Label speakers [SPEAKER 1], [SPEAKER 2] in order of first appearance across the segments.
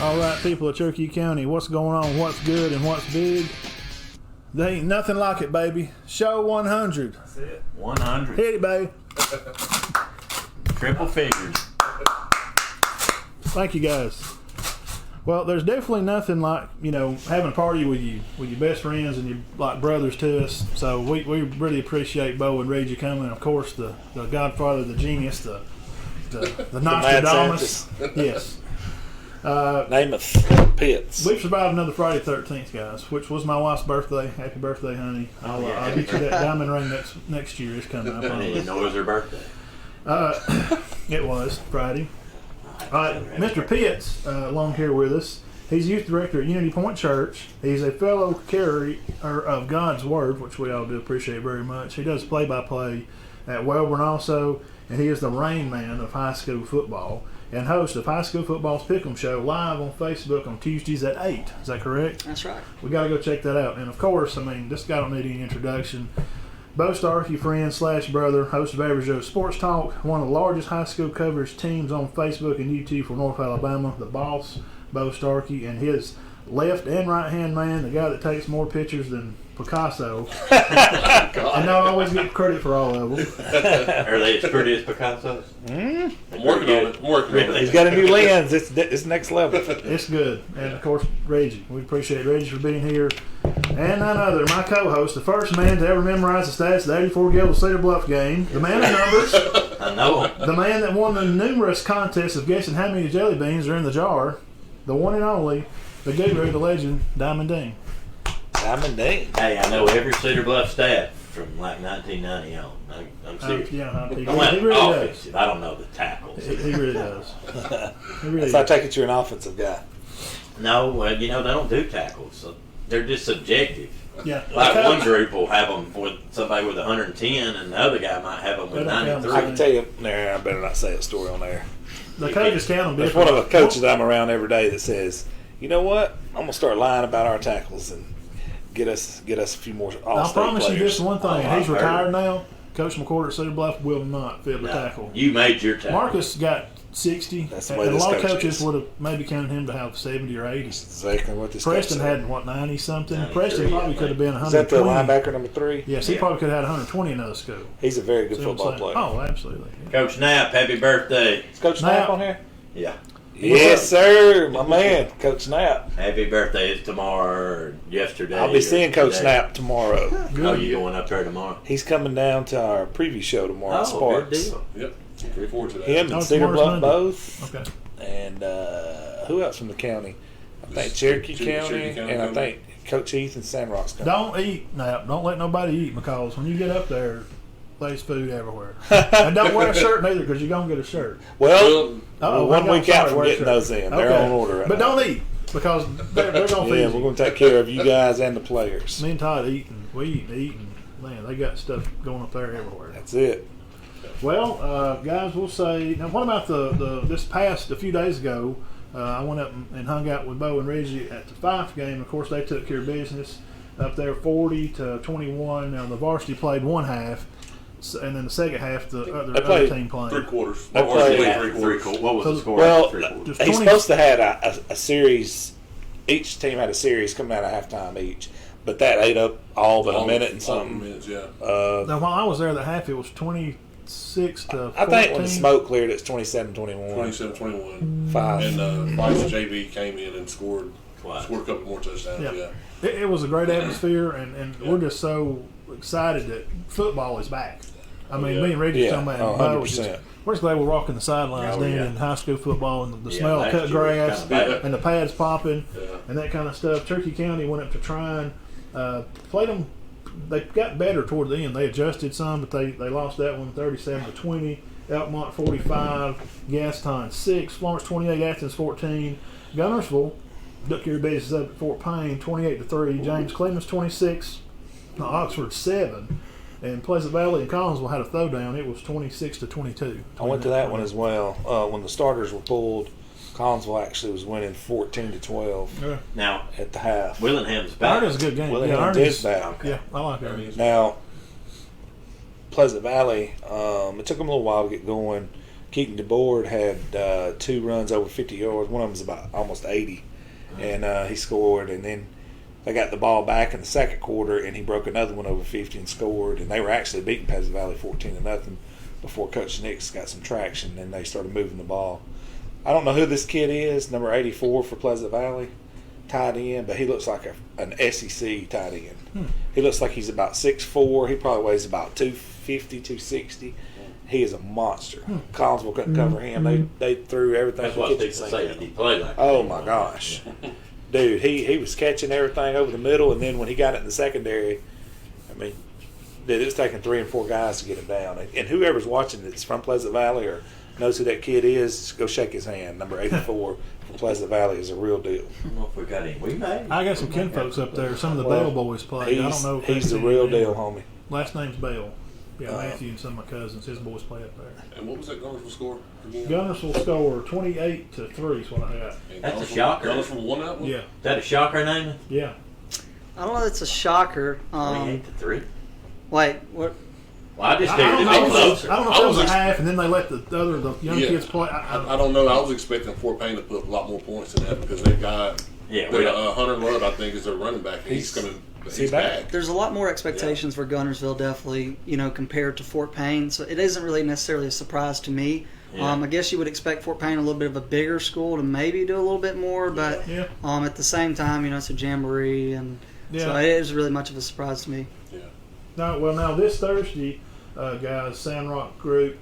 [SPEAKER 1] All right, people of Cherokee County, what's going on, what's good, and what's big? There ain't nothing like it, baby. Show 100.
[SPEAKER 2] That's it. 100.
[SPEAKER 1] Hit it, baby.
[SPEAKER 2] Triple figures.
[SPEAKER 1] Thank you, guys. Well, there's definitely nothing like, having a party with your best friends and your like brothers to us. So we really appreciate Bo and Reggie coming. Of course, the Godfather, the genius, the Nostradamus. Yes.
[SPEAKER 3] Namath Pitts.
[SPEAKER 1] We've survived another Friday 13th, guys, which was my wife's birthday. Happy birthday, honey. I'll get you that diamond ring next year. It's coming up.
[SPEAKER 2] I didn't know it was her birthday.
[SPEAKER 1] It was Friday. Mr. Pitts, along here with us. He's youth director at Unity Point Church. He's a fellow carrier of God's Word, which we all do appreciate very much. He does play-by-play at Welborn also, and he is the rain man of high school football and host of High School Football's Pick'em Show live on Facebook on Tuesdays at 8. Is that correct?
[SPEAKER 4] That's right.
[SPEAKER 1] We got to go check that out. And, of course, this guy don't need any introduction. Bo Starkey, friend / brother, host of Average Joe Sports Talk, one of the largest high school coverage teams on Facebook and YouTube for North Alabama, the boss, Bo Starkey, and his left and right hand man, the guy that takes more pictures than Picasso. And I always get credit for all of them.
[SPEAKER 2] Are they as pretty as Picasso's?
[SPEAKER 3] Mm?
[SPEAKER 5] I'm working on it.
[SPEAKER 3] He's got a new lens. It's next level.
[SPEAKER 1] It's good. And, of course, Reggie. We appreciate Reggie for being here. And none other, my co-host, the first man to ever memorize the stats of the 84 Gilbert Cedar Bluff game, the man of numbers,
[SPEAKER 2] I know him.
[SPEAKER 1] the man that won the numerous contests of guessing how many jelly beans are in the jar, the one and only, the guru, the legend, Diamond Dean.
[SPEAKER 3] Diamond Dean.
[SPEAKER 2] Hey, I know every Cedar Bluff stat from like 1990 on. I'm serious.
[SPEAKER 1] He
[SPEAKER 2] I went
[SPEAKER 1] really does.
[SPEAKER 2] offensive. I don't know the tackles.
[SPEAKER 1] He really does. He really
[SPEAKER 3] So I
[SPEAKER 1] does.
[SPEAKER 3] take it you're an offensive guy.
[SPEAKER 2] No, they don't do tackles. So they're just subjective.
[SPEAKER 1] Yeah.
[SPEAKER 2] Like one group will have them with somebody with 110, and the other guy might have them with
[SPEAKER 1] They don't count
[SPEAKER 2] 93.
[SPEAKER 3] I can tell you. Nah, I better not say a story on there.
[SPEAKER 1] The coaches count them
[SPEAKER 3] There's
[SPEAKER 1] different.
[SPEAKER 3] one of the coaches I'm around every day that says, "You know what? I'm gonna start lying about our tackles and get us a few more
[SPEAKER 1] I'll
[SPEAKER 3] all-state
[SPEAKER 1] promise you
[SPEAKER 3] players."
[SPEAKER 1] this one thing.
[SPEAKER 2] Oh,
[SPEAKER 1] He's
[SPEAKER 2] I've
[SPEAKER 1] retired
[SPEAKER 2] heard.
[SPEAKER 1] now. Coach McCord at Cedar Bluff will not fill the
[SPEAKER 2] No,
[SPEAKER 1] tackle.
[SPEAKER 2] you made your tackle.
[SPEAKER 1] Marcus got 60.
[SPEAKER 3] That's the
[SPEAKER 1] and
[SPEAKER 3] way
[SPEAKER 1] a
[SPEAKER 3] this
[SPEAKER 1] lot of
[SPEAKER 3] coach
[SPEAKER 1] coaches
[SPEAKER 3] is.
[SPEAKER 1] would have maybe counted him to have 70 or 80.
[SPEAKER 3] That's exactly what this
[SPEAKER 1] Preston
[SPEAKER 3] coach said.
[SPEAKER 1] had, 90-something?
[SPEAKER 2] 93,
[SPEAKER 1] Preston probably
[SPEAKER 2] I
[SPEAKER 1] could have been
[SPEAKER 3] Is that the
[SPEAKER 1] 120.
[SPEAKER 3] linebacker number 3?
[SPEAKER 1] Yes, he
[SPEAKER 2] Yeah.
[SPEAKER 1] probably could have had 120 in another school.
[SPEAKER 3] He's a very good
[SPEAKER 1] See what I'm
[SPEAKER 3] football
[SPEAKER 1] saying?
[SPEAKER 3] player.
[SPEAKER 1] Oh, absolutely. Yeah.
[SPEAKER 2] Coach Knapp, happy birthday.
[SPEAKER 3] Is Coach
[SPEAKER 1] Knapp
[SPEAKER 3] Knapp on here?
[SPEAKER 2] Yeah.
[SPEAKER 3] Yes, sir. My man, Coach Knapp.
[SPEAKER 2] Happy birthday is tomorrow or yesterday.
[SPEAKER 3] I'll be
[SPEAKER 2] or
[SPEAKER 3] seeing Coach
[SPEAKER 2] today.
[SPEAKER 3] Knapp tomorrow.
[SPEAKER 2] Oh, you going up there tomorrow?
[SPEAKER 3] He's coming down to our preview show tomorrow at
[SPEAKER 2] Oh, good
[SPEAKER 3] Sparks.
[SPEAKER 2] deal.
[SPEAKER 5] Yep. Looking forward to that.
[SPEAKER 3] Him
[SPEAKER 1] Oh,
[SPEAKER 3] and Cedar
[SPEAKER 1] tomorrow's
[SPEAKER 3] Bluff
[SPEAKER 1] Monday.
[SPEAKER 3] both.
[SPEAKER 1] Okay.
[SPEAKER 3] And who else from the county? I think Cherokee County,
[SPEAKER 5] Cherokee County
[SPEAKER 3] and I
[SPEAKER 5] coming.
[SPEAKER 3] think Coach Heath and Sandrock's coming.
[SPEAKER 1] Don't eat now. Don't let nobody eat because when you get up there, there's food everywhere. And don't wear a shirt neither because you're going to get a shirt.
[SPEAKER 3] Well,
[SPEAKER 1] Uh-oh,
[SPEAKER 3] one
[SPEAKER 1] I'm
[SPEAKER 3] week
[SPEAKER 1] sorry,
[SPEAKER 3] out from
[SPEAKER 1] wear a
[SPEAKER 3] getting
[SPEAKER 1] shirt.
[SPEAKER 3] those in. They're
[SPEAKER 1] Okay.
[SPEAKER 3] on order right
[SPEAKER 1] But
[SPEAKER 3] now.
[SPEAKER 1] don't eat because they're going to
[SPEAKER 3] Yeah,
[SPEAKER 1] feed
[SPEAKER 3] we're
[SPEAKER 1] you.
[SPEAKER 3] going to take care of you guys and the players.
[SPEAKER 1] Me and Todd eating. We eat and eat. And, man, they got stuff going up there everywhere.
[SPEAKER 3] That's it.
[SPEAKER 1] Well, guys, we'll say now. What about a few days ago? I went up and hung out with Bo and Reggie at the Fife game. Of course, they took care of business up there, 40-21. Now the varsity played one half, and then the second half the other
[SPEAKER 3] played
[SPEAKER 1] team played.
[SPEAKER 5] 3/4.
[SPEAKER 3] They played
[SPEAKER 2] Yeah,
[SPEAKER 5] Three quarters.
[SPEAKER 2] What was the score?
[SPEAKER 3] Well,
[SPEAKER 2] Three quarters.
[SPEAKER 1] Just
[SPEAKER 3] he's
[SPEAKER 1] 20
[SPEAKER 3] supposed to have a series. Each team had a series coming out of halftime each, but that ate up all but a minute and
[SPEAKER 5] All the
[SPEAKER 3] something.
[SPEAKER 5] minutes, yeah.
[SPEAKER 1] Now while I was there, the half it was 26-14.
[SPEAKER 3] I think when the smoke cleared, it's 27-21.
[SPEAKER 5] 27-21.
[SPEAKER 3] 5.
[SPEAKER 5] And Vice JV came in and scored
[SPEAKER 2] Twice.
[SPEAKER 5] a couple more touchdowns.
[SPEAKER 1] Yeah.
[SPEAKER 5] Yeah.
[SPEAKER 1] It was a great atmosphere, and we're just so excited that football is back. I mean,
[SPEAKER 5] yeah.
[SPEAKER 1] me and Reggie
[SPEAKER 3] Yeah,
[SPEAKER 1] talking about it,
[SPEAKER 3] 100%.
[SPEAKER 1] we're just glad we're walking the sidelines
[SPEAKER 2] Oh,
[SPEAKER 1] down
[SPEAKER 2] yeah.
[SPEAKER 1] in high school football and the
[SPEAKER 2] Yeah,
[SPEAKER 1] smell of
[SPEAKER 2] last
[SPEAKER 1] cut
[SPEAKER 2] year was
[SPEAKER 1] grass
[SPEAKER 2] kinda bad.
[SPEAKER 1] and the pads popping
[SPEAKER 5] Yeah.
[SPEAKER 1] and that kind of stuff. Cherokee County went up to Trine, played them. They got better toward the end. They adjusted some, but they lost that one 37-20. Elkmont 45, Gaston 6, Florence 28, Athens 14, Gunnersville took care of business up at Fort Payne 28-3, James Clemens 26, Oxford 7. And Pleasant Valley and Collinsville had a throwdown. It was 26-22.
[SPEAKER 3] I went to that one as well. When the starters were pulled, Collinsville actually was winning 14-12
[SPEAKER 1] Yeah.
[SPEAKER 2] Now,
[SPEAKER 3] at the half.
[SPEAKER 2] Willingham's back.
[SPEAKER 1] Ernie's a good game.
[SPEAKER 3] Willingham
[SPEAKER 1] yeah,
[SPEAKER 3] is
[SPEAKER 1] Ernie's,
[SPEAKER 3] back.
[SPEAKER 1] yeah, I like Ernie.
[SPEAKER 3] Now, Pleasant Valley, it took them a little while to get going. Keaton DeBoard had 2 runs over 50 yards. One of them was about almost 80, and he scored. And then they got the ball back in the second quarter, and he broke another one over 50 and scored. And they were actually beating Pleasant Valley 14-0 before Coach Nix got some traction, and they started moving the ball. I don't know who this kid is, number 84 for Pleasant Valley, tight end, but he looks like an SEC tight end. He looks like he's about 6'4". He probably weighs about 250, 260. He is a monster. Collinsville couldn't cover him. They threw everything.
[SPEAKER 2] That's what they say. He played like
[SPEAKER 3] oh, my gosh. Dude, he was catching everything over the middle, and then when he got it in the secondary, I mean, dude, it was taking 3 and 4 guys to get him down. And whoever's watching that's from Pleasant Valley or knows who that kid is, go shake his hand. Number 84 from Pleasant Valley is a real deal.
[SPEAKER 2] I don't know if we got any. We may.
[SPEAKER 1] I got some kinfolks up there. Some of the Bell boys play. I don't know if
[SPEAKER 3] He's the real deal, homie.
[SPEAKER 1] Last name's Bell. Yeah, Matthew and some of my cousins, his boys play up there.
[SPEAKER 5] And what was that Gunnersville score again?
[SPEAKER 1] Gunnersville score 28-3 is what I got.
[SPEAKER 5] And
[SPEAKER 2] That's a
[SPEAKER 5] Gunnersville-
[SPEAKER 2] shocker.
[SPEAKER 5] Gunnersville won that one?
[SPEAKER 1] Yeah,
[SPEAKER 2] Is that a shocker, name?
[SPEAKER 1] yeah.
[SPEAKER 4] I don't know if it's a shocker.
[SPEAKER 2] 28-3.
[SPEAKER 4] Wait, what?
[SPEAKER 2] Well, I just
[SPEAKER 1] I
[SPEAKER 2] figured
[SPEAKER 1] don't
[SPEAKER 2] it'd
[SPEAKER 1] know.
[SPEAKER 2] be closer.
[SPEAKER 1] I don't know if
[SPEAKER 5] I
[SPEAKER 1] that
[SPEAKER 5] was
[SPEAKER 1] was a
[SPEAKER 5] ex-
[SPEAKER 1] half, and then they let the young
[SPEAKER 5] Yeah.
[SPEAKER 1] kids play.
[SPEAKER 5] I don't know. I was expecting Fort Payne to put a lot more points in that because they've got
[SPEAKER 2] Yeah, we don't.
[SPEAKER 5] Hunter Love, I think, is their running back. And he's coming. He's
[SPEAKER 3] back?
[SPEAKER 5] back.
[SPEAKER 4] There's a lot more expectations for Gunnersville, definitely, compared to Fort Payne. So it isn't really necessarily a surprise to me.
[SPEAKER 2] Yeah.
[SPEAKER 4] I guess you would expect Fort Payne, a little bit of a bigger school, to maybe do a little bit more, but
[SPEAKER 1] Yeah.
[SPEAKER 4] at the same time, it's a jamboree, and so
[SPEAKER 1] Yeah.
[SPEAKER 4] it is really much of a surprise to me.
[SPEAKER 5] Yeah.
[SPEAKER 1] Now this Thursday, guys, Sandrock group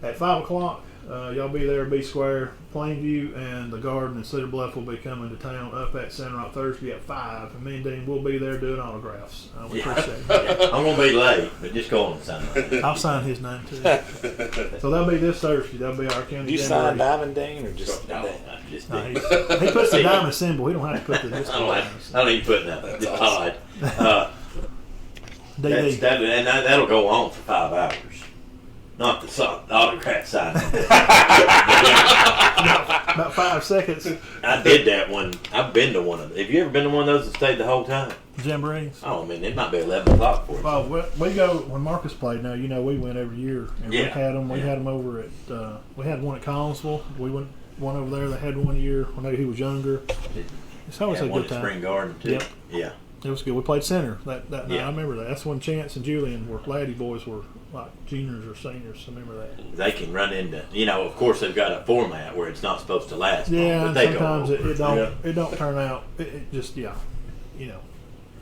[SPEAKER 1] at 5 o'clock. Y'all be there, be square. Plainview and the Garden and Cedar Bluff will be coming to town up at Sandrock Thursday at 5. And me and Dean will be there doing autographs. We
[SPEAKER 2] Yeah.
[SPEAKER 1] appreciate it.
[SPEAKER 2] Yeah. I'm gonna be late, but just go on and sign it.
[SPEAKER 1] I'll sign his name too. So that'll be this Thursday. That'll be our county
[SPEAKER 3] Do you
[SPEAKER 1] jamboree.
[SPEAKER 3] sign Diamond Dean or just
[SPEAKER 2] No,
[SPEAKER 3] Dean?
[SPEAKER 2] I just
[SPEAKER 1] No,
[SPEAKER 2] didn't.
[SPEAKER 1] he puts the diamond symbol. He don't have to put the disco.
[SPEAKER 2] I don't need to put nothing. It's odd.
[SPEAKER 1] DD.
[SPEAKER 2] That'll go on for 5 hours. Not the autograph signing.
[SPEAKER 1] About 5 seconds.
[SPEAKER 2] I did that one. I've been to one of them. Have you ever been to one of those that stayed the whole time?
[SPEAKER 1] Jamborees.
[SPEAKER 2] Oh, I mean, it might be 11 o'clock for you.
[SPEAKER 1] Well, we go when Marcus played. Now we went every year, and we
[SPEAKER 2] Yeah.
[SPEAKER 1] had them. We
[SPEAKER 2] Yeah.
[SPEAKER 1] had them over at. We had one at Collinsville. We went one over there. They had one year when he was younger. It's always
[SPEAKER 2] Yeah,
[SPEAKER 1] a
[SPEAKER 2] one
[SPEAKER 1] good
[SPEAKER 2] at
[SPEAKER 1] time.
[SPEAKER 2] Spring Garden, too.
[SPEAKER 1] Yep.
[SPEAKER 2] Yeah.
[SPEAKER 1] It was good. We played center that night.
[SPEAKER 2] Yeah.
[SPEAKER 1] I remember that. That's when Chance and Julian were laddie boys were like juniors or seniors. I remember that.
[SPEAKER 2] They can run into, of course, they've got a format where it's not supposed to last long,
[SPEAKER 1] Yeah,
[SPEAKER 2] but
[SPEAKER 1] and
[SPEAKER 2] they
[SPEAKER 1] sometimes
[SPEAKER 2] go
[SPEAKER 1] it
[SPEAKER 2] over.
[SPEAKER 1] don't
[SPEAKER 5] Yeah.
[SPEAKER 1] it don't turn out. It just the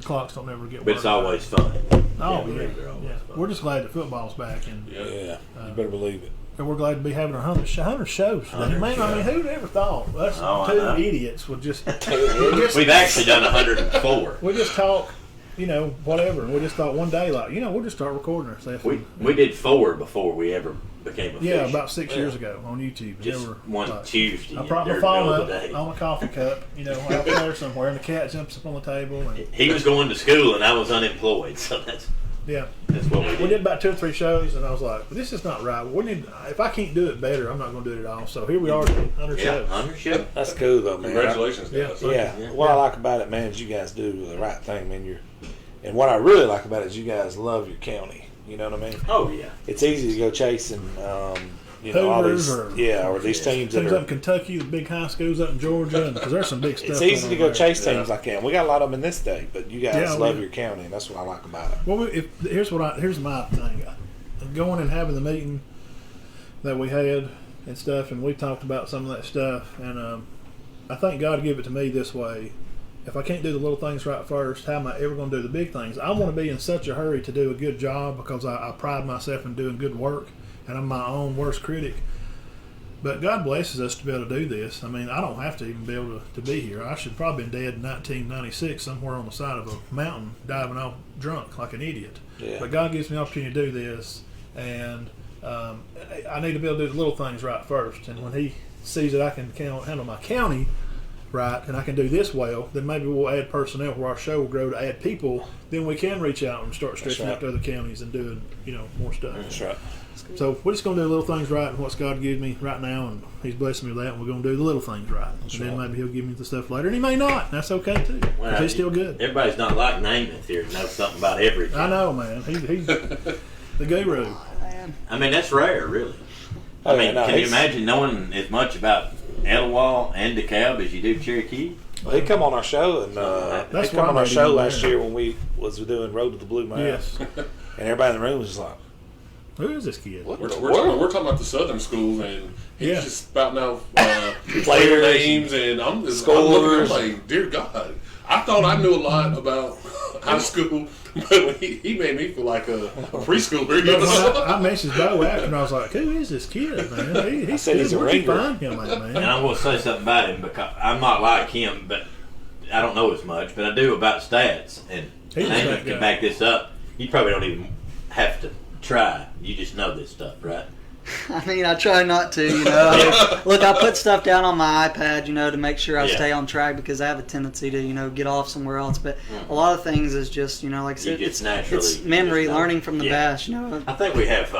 [SPEAKER 1] clocks don't ever get.
[SPEAKER 2] But it's
[SPEAKER 1] worked.
[SPEAKER 2] always fun.
[SPEAKER 1] Oh yeah,
[SPEAKER 2] they're always
[SPEAKER 1] yeah.
[SPEAKER 2] fun.
[SPEAKER 1] We're just glad that football's back, and
[SPEAKER 5] Yeah.
[SPEAKER 3] You better believe it.
[SPEAKER 1] we're glad to be having our 100 shows today.
[SPEAKER 2] 100
[SPEAKER 1] Man, I mean,
[SPEAKER 2] shows.
[SPEAKER 1] who'd ever thought us
[SPEAKER 2] Oh, I
[SPEAKER 1] two
[SPEAKER 2] know.
[SPEAKER 1] idiots would just
[SPEAKER 2] We've actually done 104.
[SPEAKER 1] we just talk, whatever, and we just thought one day, like, we'll just start recording ourselves.
[SPEAKER 2] We did 4 before we ever became official.
[SPEAKER 1] Yeah, about 6 years ago on YouTube. And
[SPEAKER 2] Just
[SPEAKER 1] they were,
[SPEAKER 2] one
[SPEAKER 1] like,
[SPEAKER 2] Tuesday.
[SPEAKER 1] I brought my
[SPEAKER 2] during the
[SPEAKER 1] phone
[SPEAKER 2] middle
[SPEAKER 1] up
[SPEAKER 2] of the day.
[SPEAKER 1] on a coffee cup, out there somewhere, and the cat jumps up on the table. And,
[SPEAKER 2] He was going to school and I was unemployed, so that's what we
[SPEAKER 1] we
[SPEAKER 2] did.
[SPEAKER 1] did about 2 or 3 shows, and I was like, this is not right. If I can't do it better, I'm not going to do it at all. So here we are, 100
[SPEAKER 2] Yeah,
[SPEAKER 1] shows.
[SPEAKER 2] 100 show.
[SPEAKER 3] That's cool though, man.
[SPEAKER 5] Congratulations,
[SPEAKER 1] Yeah.
[SPEAKER 5] guys.
[SPEAKER 3] Yeah.
[SPEAKER 2] Yeah.
[SPEAKER 3] What I like about it, man, is you guys do the right thing, man. And what I really like about it is you guys love your county. You know what I mean?
[SPEAKER 2] Oh, yeah.
[SPEAKER 3] It's easy to go chasing, all
[SPEAKER 1] Hoovers
[SPEAKER 3] these, or these teams that
[SPEAKER 1] Teams up in
[SPEAKER 3] are.
[SPEAKER 1] Kentucky, the big high schools up in Georgia, because there's some big stuff.
[SPEAKER 3] It's easy to
[SPEAKER 1] going
[SPEAKER 3] go
[SPEAKER 1] on there.
[SPEAKER 3] chase teams like that. We got a lot of them in this state, but you guys
[SPEAKER 1] Yeah,
[SPEAKER 3] love
[SPEAKER 1] we-
[SPEAKER 3] your county, and that's what I like about it.
[SPEAKER 1] Well, here's my thing. Going and having the meeting that we had and stuff, and we talked about some of that stuff, and I think God gave it to me this way. If I can't do the little things right first, how am I ever going to do the big things? I want to be in such a hurry to do a good job because I pride myself in doing good work, and I'm my own worst critic. But God blesses us to be able to do this. I mean, I don't have to even be able to be here. I should probably been dead in 1996 somewhere on the side of a mountain diving off drunk like an idiot.
[SPEAKER 3] Yeah.
[SPEAKER 1] But God gives me the opportunity to do this, and I need to be able to do the little things right first. And when He sees that I can handle my county right and I can do this well, then maybe we'll add personnel where our show will grow to add people. Then we can reach out and start stretching
[SPEAKER 3] right.
[SPEAKER 1] out to other counties and doing more stuff.
[SPEAKER 3] That's right.
[SPEAKER 1] So we're just going to do the little things right and what's God gives me right now, and He's blessing me with that, and we're going to do the little things right.
[SPEAKER 3] That's
[SPEAKER 1] and then
[SPEAKER 3] right.
[SPEAKER 1] maybe He'll give me the stuff later, and He may not. And that's okay too. 'Cause He's still good.
[SPEAKER 2] Everybody's not like Namath here to know something about everything.
[SPEAKER 1] I know, man. He's the guru.
[SPEAKER 4] Man.
[SPEAKER 2] I mean, that's rare, really. I mean,
[SPEAKER 3] no,
[SPEAKER 2] can you imagine knowing as much about Etowah and DeKalb as you do Cherokee?
[SPEAKER 3] Well, he come on our show, and
[SPEAKER 1] That's
[SPEAKER 3] he come on
[SPEAKER 1] why
[SPEAKER 3] our
[SPEAKER 1] I
[SPEAKER 3] show
[SPEAKER 1] made him
[SPEAKER 3] last
[SPEAKER 1] there.
[SPEAKER 3] year when we was doing Road to the Blue Mountain.
[SPEAKER 1] Yes.
[SPEAKER 3] And everybody in the room was just like,
[SPEAKER 1] Who is this kid?
[SPEAKER 3] what
[SPEAKER 5] We're,
[SPEAKER 3] the
[SPEAKER 5] we're,
[SPEAKER 3] world?
[SPEAKER 5] talking, we're talking about the Southern schools, and he's
[SPEAKER 1] Yeah.
[SPEAKER 5] just spouting out player
[SPEAKER 3] Players
[SPEAKER 5] names, and I'm looking,
[SPEAKER 3] scores.
[SPEAKER 5] I'm like, dear God. I thought I knew a lot about high school, but he made me feel like a preschooler.
[SPEAKER 1] But when I messaged Bo after, and I was like, "Who is this kid, man? He's
[SPEAKER 3] said
[SPEAKER 1] good.
[SPEAKER 3] he's a
[SPEAKER 1] Where'd you
[SPEAKER 3] ringer.
[SPEAKER 1] find him at,
[SPEAKER 2] And
[SPEAKER 1] man?"
[SPEAKER 2] I'm going to say something about him because I'm not like him, but I don't know as much, but I do about stats. And
[SPEAKER 1] He's a
[SPEAKER 2] Nathan
[SPEAKER 1] stat
[SPEAKER 2] can
[SPEAKER 1] guy.
[SPEAKER 2] back this up. You probably don't even have to try. You just know this stuff, right?
[SPEAKER 4] I mean, I try not to, you know. I mean, look, I put stuff down on my iPad, you know, to make sure I
[SPEAKER 2] Yeah.
[SPEAKER 4] stay on track because I have a tendency to, you know, get off somewhere else. But a lot of things is just, you know, like I
[SPEAKER 2] You
[SPEAKER 4] said,
[SPEAKER 2] just naturally-
[SPEAKER 4] it's
[SPEAKER 2] you
[SPEAKER 4] memory,
[SPEAKER 2] just know.
[SPEAKER 4] learning from the
[SPEAKER 2] Yeah.
[SPEAKER 4] best, you know.
[SPEAKER 2] I think we have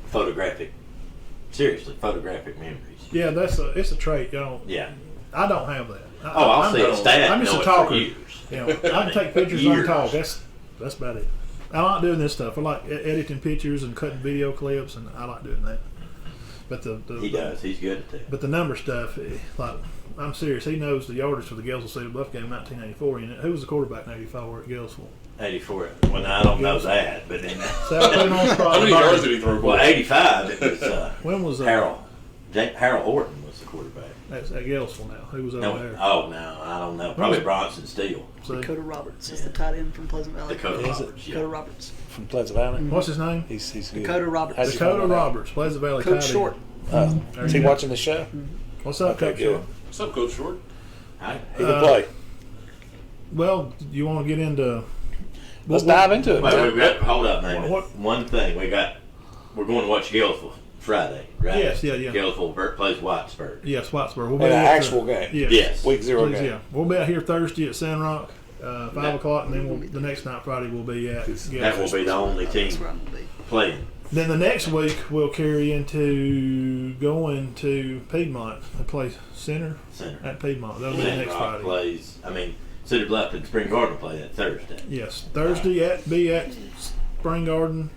[SPEAKER 2] photographic memories.
[SPEAKER 1] Yeah, it's a trait, y'all.
[SPEAKER 2] Yeah.
[SPEAKER 1] I don't have that.
[SPEAKER 2] I'll
[SPEAKER 1] I'm,
[SPEAKER 2] see a stat.
[SPEAKER 1] I'm just
[SPEAKER 2] know
[SPEAKER 1] a
[SPEAKER 2] it
[SPEAKER 1] talker.
[SPEAKER 2] For years.
[SPEAKER 1] You know, I can take pictures and
[SPEAKER 2] Years.
[SPEAKER 1] talk. That's about it. I like doing this stuff. I like editing pictures and cutting video clips, and I like doing that. But
[SPEAKER 2] He does. He's good at that.
[SPEAKER 1] But the number stuff, like, I'm serious. He knows the yardage for the Gainesville Cedar Bluff game in 1984. You know, who was the quarterback in '84 at Gainesville?
[SPEAKER 2] 84. Well, I don't know that, but then
[SPEAKER 1] So I put him on the spot.
[SPEAKER 5] How many yards did he throw for?
[SPEAKER 2] well, 85. It was
[SPEAKER 1] When was
[SPEAKER 2] Harold Horton was the quarterback.
[SPEAKER 1] That's at Gainesville now. Who was over
[SPEAKER 2] No,
[SPEAKER 1] there?
[SPEAKER 2] no, I don't know. Probably Bronson Steele.
[SPEAKER 1] So,
[SPEAKER 4] Dakota Roberts is the tight end from Pleasant Valley.
[SPEAKER 2] Dakota
[SPEAKER 3] Is it?
[SPEAKER 2] Roberts.
[SPEAKER 4] Dakota
[SPEAKER 2] Yeah.
[SPEAKER 4] Roberts.
[SPEAKER 3] From Pleasant Valley.
[SPEAKER 1] what's his name?
[SPEAKER 3] He's good.
[SPEAKER 4] Dakota Roberts.
[SPEAKER 3] How's he
[SPEAKER 1] Dakota
[SPEAKER 3] coming out?
[SPEAKER 1] Roberts, Pleasant Valley
[SPEAKER 4] Coach
[SPEAKER 1] tight end.
[SPEAKER 4] Short.
[SPEAKER 3] Is he watching the show?
[SPEAKER 1] What's up,
[SPEAKER 3] Okay,
[SPEAKER 1] Coach
[SPEAKER 3] good.
[SPEAKER 1] Short?
[SPEAKER 5] What's up, Coach Short?
[SPEAKER 2] Hi.
[SPEAKER 3] He can play.
[SPEAKER 1] Well, you want to get into?
[SPEAKER 3] Let's dive into it,
[SPEAKER 2] Wait,
[SPEAKER 3] man.
[SPEAKER 2] we got, hold up, man.
[SPEAKER 1] What-
[SPEAKER 2] One thing we're going to watch Gainesville Friday, right?
[SPEAKER 1] Yes, yeah.
[SPEAKER 2] Gainesville plays Whitesburg.
[SPEAKER 1] Yes, Whitesburg. We'll
[SPEAKER 3] In an
[SPEAKER 1] out there-
[SPEAKER 3] actual game.
[SPEAKER 1] Yeah.
[SPEAKER 2] Yes.
[SPEAKER 3] Week 0
[SPEAKER 1] Please,
[SPEAKER 3] game.
[SPEAKER 1] yeah. We'll be out here Thursday at Sand Rock, 5 o'clock, and then the next night, Friday, we'll be at
[SPEAKER 2] That will
[SPEAKER 1] Gainesville.
[SPEAKER 2] be the only team
[SPEAKER 4] That's where I'm gonna be.
[SPEAKER 2] playing.
[SPEAKER 1] Then the next week, we'll carry into going to Piedmont. They play center at Piedmont. That'll be
[SPEAKER 2] Sand
[SPEAKER 1] next
[SPEAKER 2] Rock
[SPEAKER 1] Friday.
[SPEAKER 2] plays. Cedar Bluff and Spring Garden play that Thursday.
[SPEAKER 1] Yes, Thursday be at Spring Garden,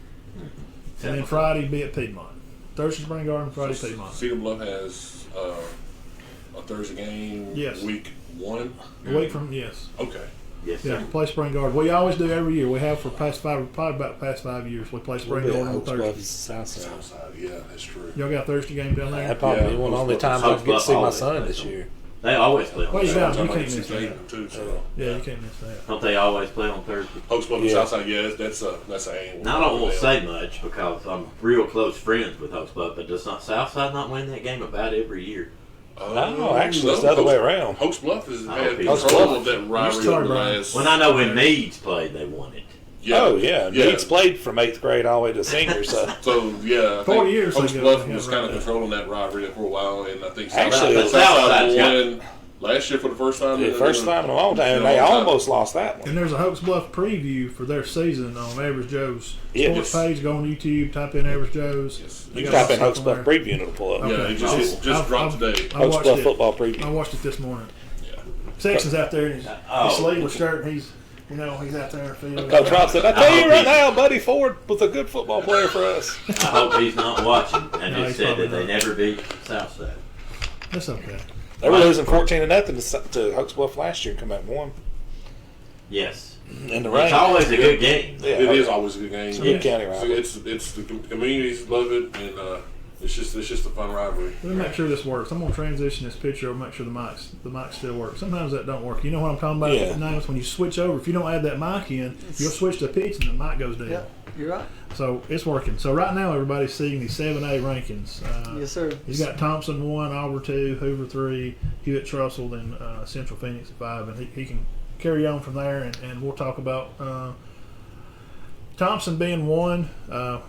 [SPEAKER 1] and then Friday be at Piedmont. Thursday Spring Garden, Friday Piedmont.
[SPEAKER 5] Cedar Bluff has a Thursday game.
[SPEAKER 1] Yes.
[SPEAKER 5] Week 1.
[SPEAKER 1] A week from
[SPEAKER 5] Okay.
[SPEAKER 2] Yes,
[SPEAKER 1] yeah,
[SPEAKER 2] sir.
[SPEAKER 1] play Spring Garden. We always do every year. We have for probably about the past 5 years. We play
[SPEAKER 3] We'll
[SPEAKER 1] Spring
[SPEAKER 3] be at
[SPEAKER 1] Garden on
[SPEAKER 3] Hopes Bluff,
[SPEAKER 1] Thursday.
[SPEAKER 3] Southside.
[SPEAKER 5] Southside. Yeah, that's true.
[SPEAKER 1] Y'all got a Thursday game down there?
[SPEAKER 3] That probably
[SPEAKER 5] Yeah,
[SPEAKER 3] be one of the only
[SPEAKER 5] Hopes
[SPEAKER 3] times
[SPEAKER 2] Bluff.
[SPEAKER 3] I get to see my
[SPEAKER 2] Always
[SPEAKER 3] son
[SPEAKER 2] plays
[SPEAKER 3] this
[SPEAKER 2] them.
[SPEAKER 3] year.
[SPEAKER 2] They always play on
[SPEAKER 1] Well, you
[SPEAKER 2] Thursday.
[SPEAKER 1] got-
[SPEAKER 5] Talking
[SPEAKER 1] you
[SPEAKER 5] about
[SPEAKER 1] can't miss
[SPEAKER 5] NC State
[SPEAKER 1] that.
[SPEAKER 5] too. So
[SPEAKER 1] Yeah, you can't miss that.
[SPEAKER 2] Don't they always play on Thursday?
[SPEAKER 5] Hopes Bluff and
[SPEAKER 3] Yeah.
[SPEAKER 5] Southside. Yeah, that's an annual.
[SPEAKER 2] Now, I don't want to say much because I'm real close friends with Host Bluff, but does not Southside not win that game about every year?
[SPEAKER 3] No, actually, it's the other way around.
[SPEAKER 5] Hopes Bluff has had
[SPEAKER 2] Hopes
[SPEAKER 5] control
[SPEAKER 3] Bluff.
[SPEAKER 5] of that rivalry
[SPEAKER 1] Sorry,
[SPEAKER 5] over the
[SPEAKER 1] Brian.
[SPEAKER 5] last.
[SPEAKER 2] When I know when Meads played, they won it.
[SPEAKER 3] Oh, yeah. Meads played from 8th grade all the way to senior, so.
[SPEAKER 5] So yeah, I
[SPEAKER 1] 40
[SPEAKER 5] think
[SPEAKER 1] years
[SPEAKER 5] Hopes
[SPEAKER 1] ago,
[SPEAKER 5] Bluff
[SPEAKER 1] yeah,
[SPEAKER 5] was
[SPEAKER 1] right.
[SPEAKER 5] kind of controlling that rivalry for a while, and I think
[SPEAKER 3] Actually,
[SPEAKER 5] Southside
[SPEAKER 2] Southside's got-
[SPEAKER 5] won last year for the first time.
[SPEAKER 3] The first time in a long time, and they almost lost that one.
[SPEAKER 1] And there's a Hopes Bluff preview for their season on Average Joe's
[SPEAKER 3] Yeah,
[SPEAKER 1] sports
[SPEAKER 5] yes.
[SPEAKER 1] page. Go on YouTube, type in Average Joe's.
[SPEAKER 5] Yes.
[SPEAKER 1] They
[SPEAKER 3] You
[SPEAKER 1] got
[SPEAKER 3] type in
[SPEAKER 1] stuff
[SPEAKER 3] Hopes
[SPEAKER 1] on
[SPEAKER 3] Bluff
[SPEAKER 1] there.
[SPEAKER 3] preview and it'll pull up.
[SPEAKER 5] Yeah,
[SPEAKER 1] Okay.
[SPEAKER 5] it just dropped today.
[SPEAKER 1] I
[SPEAKER 3] Hopes
[SPEAKER 1] watched
[SPEAKER 3] Bluff
[SPEAKER 1] it.
[SPEAKER 3] football
[SPEAKER 1] I
[SPEAKER 3] preview.
[SPEAKER 1] watched it this morning.
[SPEAKER 5] Yeah.
[SPEAKER 1] Sexton's out there in his
[SPEAKER 2] Oh.
[SPEAKER 1] sleeveless shirt. And he's out there in the field.
[SPEAKER 3] Coach Rob said, I tell you
[SPEAKER 2] hope
[SPEAKER 3] right
[SPEAKER 2] he-
[SPEAKER 3] now, Buddy Ford was a good football player for us.
[SPEAKER 2] I hope he's not watching and
[SPEAKER 1] No,
[SPEAKER 2] just
[SPEAKER 1] he's
[SPEAKER 2] said that
[SPEAKER 1] probably
[SPEAKER 2] they
[SPEAKER 1] not.
[SPEAKER 2] never beat Southside.
[SPEAKER 1] That's okay.
[SPEAKER 3] They were losing 14-0 to Hopes Bluff last year and come back and won
[SPEAKER 2] yes.
[SPEAKER 3] in the
[SPEAKER 2] It's
[SPEAKER 3] rain.
[SPEAKER 2] always a good game.
[SPEAKER 3] Yeah,
[SPEAKER 5] It is always a good game.
[SPEAKER 3] It's a good county
[SPEAKER 5] So
[SPEAKER 3] rivalry.
[SPEAKER 5] it's the communities love it, and it's just a fun rivalry.
[SPEAKER 1] Let me make sure this works. I'm gonna transition this picture over, make sure the mic still works. Sometimes that don't work. You know what I'm talking about?
[SPEAKER 3] Yeah.
[SPEAKER 1] Now it's when you switch over. If you don't add that mic in, you'll switch to pitch and the mic goes down.
[SPEAKER 4] Yeah, you're right.
[SPEAKER 1] So it's working. So right now everybody's seeing the 7A rankings.
[SPEAKER 4] Yes, sir.
[SPEAKER 1] He's got Thompson 1, Auburn 2, Hoover 3, Hewitt Trussell, then Central Phoenix at 5, and he can carry on from there. And we'll talk about Thompson being 1.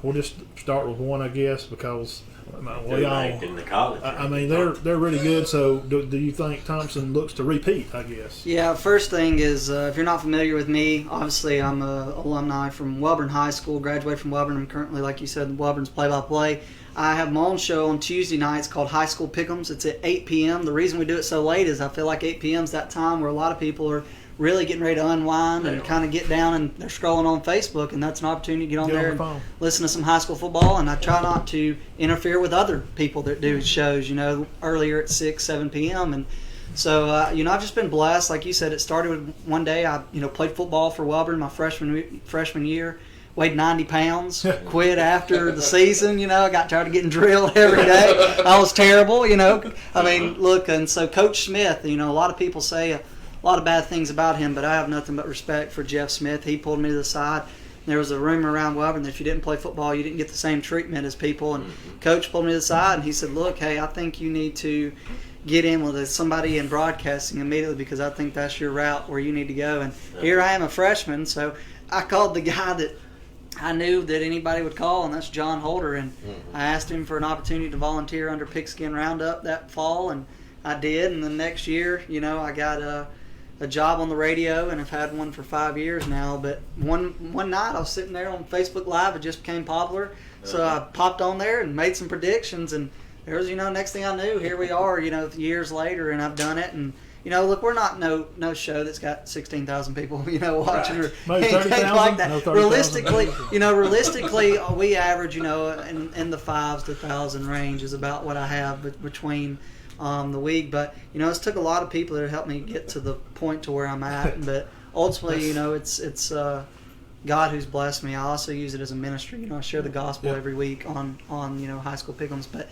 [SPEAKER 1] We'll just start with 1, I guess, because
[SPEAKER 2] They're ranked in the college.
[SPEAKER 1] I mean they're really good. So do you think Thompson looks to repeat? I guess.
[SPEAKER 4] Yeah, first thing is, if you're not familiar with me, obviously I'm an alumni from Welborn High School, graduated from Welborn. I'm currently, like you said, Welborn's play-by-play. I have my own show on Tuesday nights called High School Pick'ems. It's at 8 p.m. The reason we do it so late is I feel like 8 p.m. is that time where a lot of people are really getting ready to unwind and kind of get down, and they're scrolling on Facebook, and that's an opportunity to get on there and listen to some high school football. And I try not to interfere with other people that do shows, earlier at 6, 7 p.m. And so, I've just been blessed. Like you said, it started with one day I, played football for Welborn my freshman year. Weighed 90 pounds, quit after the season, I got tired of getting drilled every day. I was terrible, look, and so Coach Smith, a lot of people say a lot of bad things about him, but I have nothing but respect for Jeff Smith. He pulled me to the side. There was a rumor around Welborn that if you didn't play football, you didn't get the same treatment as people, and Coach pulled me to the side, and he said, look, hey, I think you need to get in with somebody in broadcasting immediately, because I think that's your route where you need to go. And here I am, a freshman, so I called the guy that I knew that anybody would call, and that's John Holder, and I asked him for an opportunity to volunteer under Pigskin Roundup that fall, and I did. And the next year, I got a job on the radio, and I've had one for 5 years now. But one night I was sitting there on Facebook Live. It just became popular, so I popped on there and made some predictions, and there was, next thing I knew, here we are, years later, and I've done it. And look, we're not no show that's got 16,000 people, watching or anything like that. No, realistically, we average, in the 5s to 1,000 range is about what I have between the week. But it's took a lot of people that helped me get to the point to where I'm at. But ultimately, it's God who's blessed me. I also use it as a ministry. I share the gospel every week on High School Pick'ems, but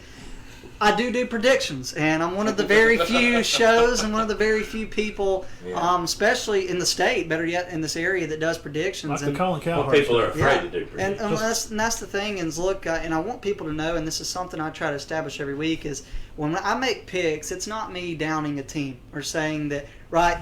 [SPEAKER 4] I do predictions, and I'm one of the very few shows and one of the very few people, especially in the state, better yet in this area, that does predictions.
[SPEAKER 1] Like
[SPEAKER 4] and
[SPEAKER 1] the Colin Cowherd.
[SPEAKER 2] Well, people are afraid to do predictions.
[SPEAKER 4] And that's the thing is, look, and I want people to know, and this is something I try to establish every week, is when I make picks, it's not me downing a team or saying that,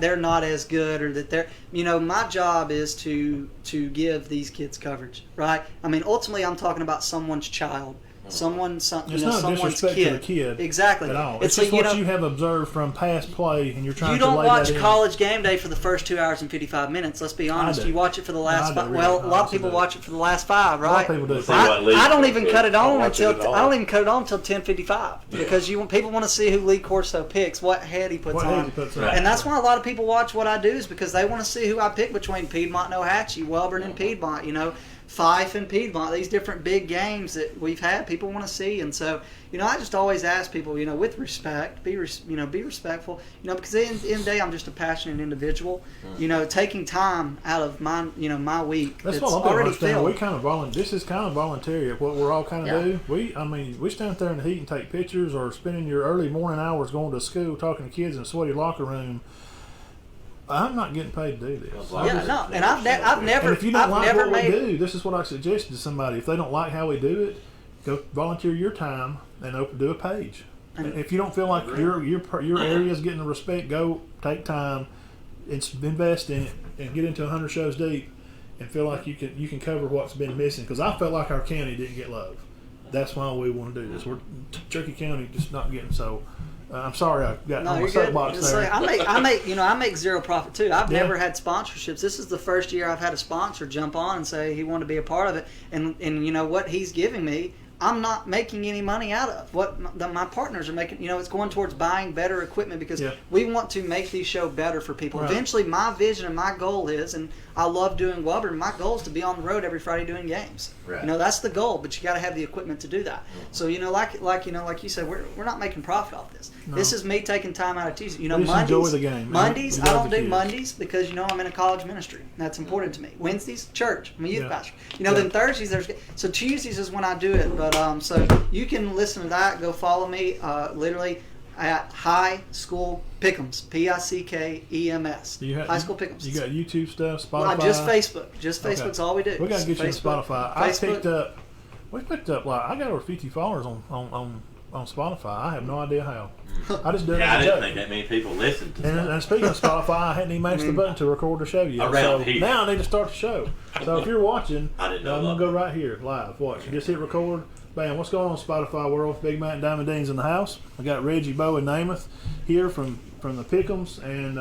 [SPEAKER 4] they're not as good, or that they're, my job is to give these kids coverage, right? I mean, ultimately, I'm talking about someone's child. Someone's
[SPEAKER 1] disrespect
[SPEAKER 4] kid.
[SPEAKER 1] to the kid
[SPEAKER 4] Exactly.
[SPEAKER 1] At all. It's just what you have observed from past play, and you're trying to lay that in.
[SPEAKER 4] You don't watch College Game Day for the first 2 hours and 55 minutes. Let's be honest. You watch it for the last 5. Well, a lot of people watch it for the last 5, right?
[SPEAKER 1] A lot of people do.
[SPEAKER 4] I don't even cut it on until 10:55 because people want to see who Lee Corso picks, what head he puts on. And that's why a lot of people watch what I do, is because they want to see who I pick between Piedmont and Ohatchee, Welborn and Piedmont. Fife and Piedmont, these different big games that we've had, people want to see. And so, I just always ask people, with respect, be respectful, because at the end of the day, I'm just a passionate individual, taking time out of my, my week.
[SPEAKER 1] That's
[SPEAKER 4] what
[SPEAKER 1] I'm
[SPEAKER 4] already filled.
[SPEAKER 1] We kind of this is kind of voluntary. What we're all kind of do. We stand there in the heat and take pictures, or spending your early morning hours going to school talking to kids in a sweaty locker room. I'm not getting paid to do this.
[SPEAKER 4] And I've never.
[SPEAKER 1] And if you don't like what we do, this is what I suggested to somebody. If they don't like how we do it, go volunteer your time and do a page. And if you don't feel like your area is getting the respect, go take time, invest in it, and get into 100 shows deep, and feel like you can cover what's been missing. Because I felt like our county didn't get love. That's why we want to do this. We're Cherokee County just not getting so. I'm sorry I got on my soapbox there.
[SPEAKER 4] Like, I make zero profit too. I've never had sponsorships. This is the first year I've had a sponsor jump on and say he wanted to be a part of it. And what he's giving me, I'm not making any money out of. What my partners are making, it's going towards buying better equipment, because we want to make these shows better for people. Right. Eventually, my vision and my goal is, and I love doing Welborn, my goal is to be on the road every Friday doing games.
[SPEAKER 2] Right.
[SPEAKER 4] That's the goal, but you got to have the equipment to do that. Mm-hmm. So, like you said, we're not making profit off this. No. This is me taking time out of Tuesday.
[SPEAKER 1] We just enjoy the game.
[SPEAKER 4] Mondays, I don't do Mondays because, I'm in a college ministry. That's important to me. Wednesdays, church. I'm a youth pastor. Then Thursdays, so Tuesdays is when I do it. But so you can listen to that. Go follow me, literally at High School Pick'ems, Pickems. High School Pick'ems.
[SPEAKER 1] You got YouTube stuff, Spotify.
[SPEAKER 4] Just Facebook. Facebook's all we do.
[SPEAKER 1] We got to get you on Spotify. We picked up I got over 50 followers on Spotify. I have no idea how. I just do it.
[SPEAKER 2] I didn't think that many people listened to
[SPEAKER 1] Spotify. And speaking of Spotify, I hadn't even mashed the button to record the show yet. Now I need to start the show. So if you're watching, I'm going to go right here, live. Watch. You just hit record. Bam. What's going on, Spotify world? Big Matt and Diamond Dean's in the house. I got Reggie, Bo, and Namath here from the Pick'ems. And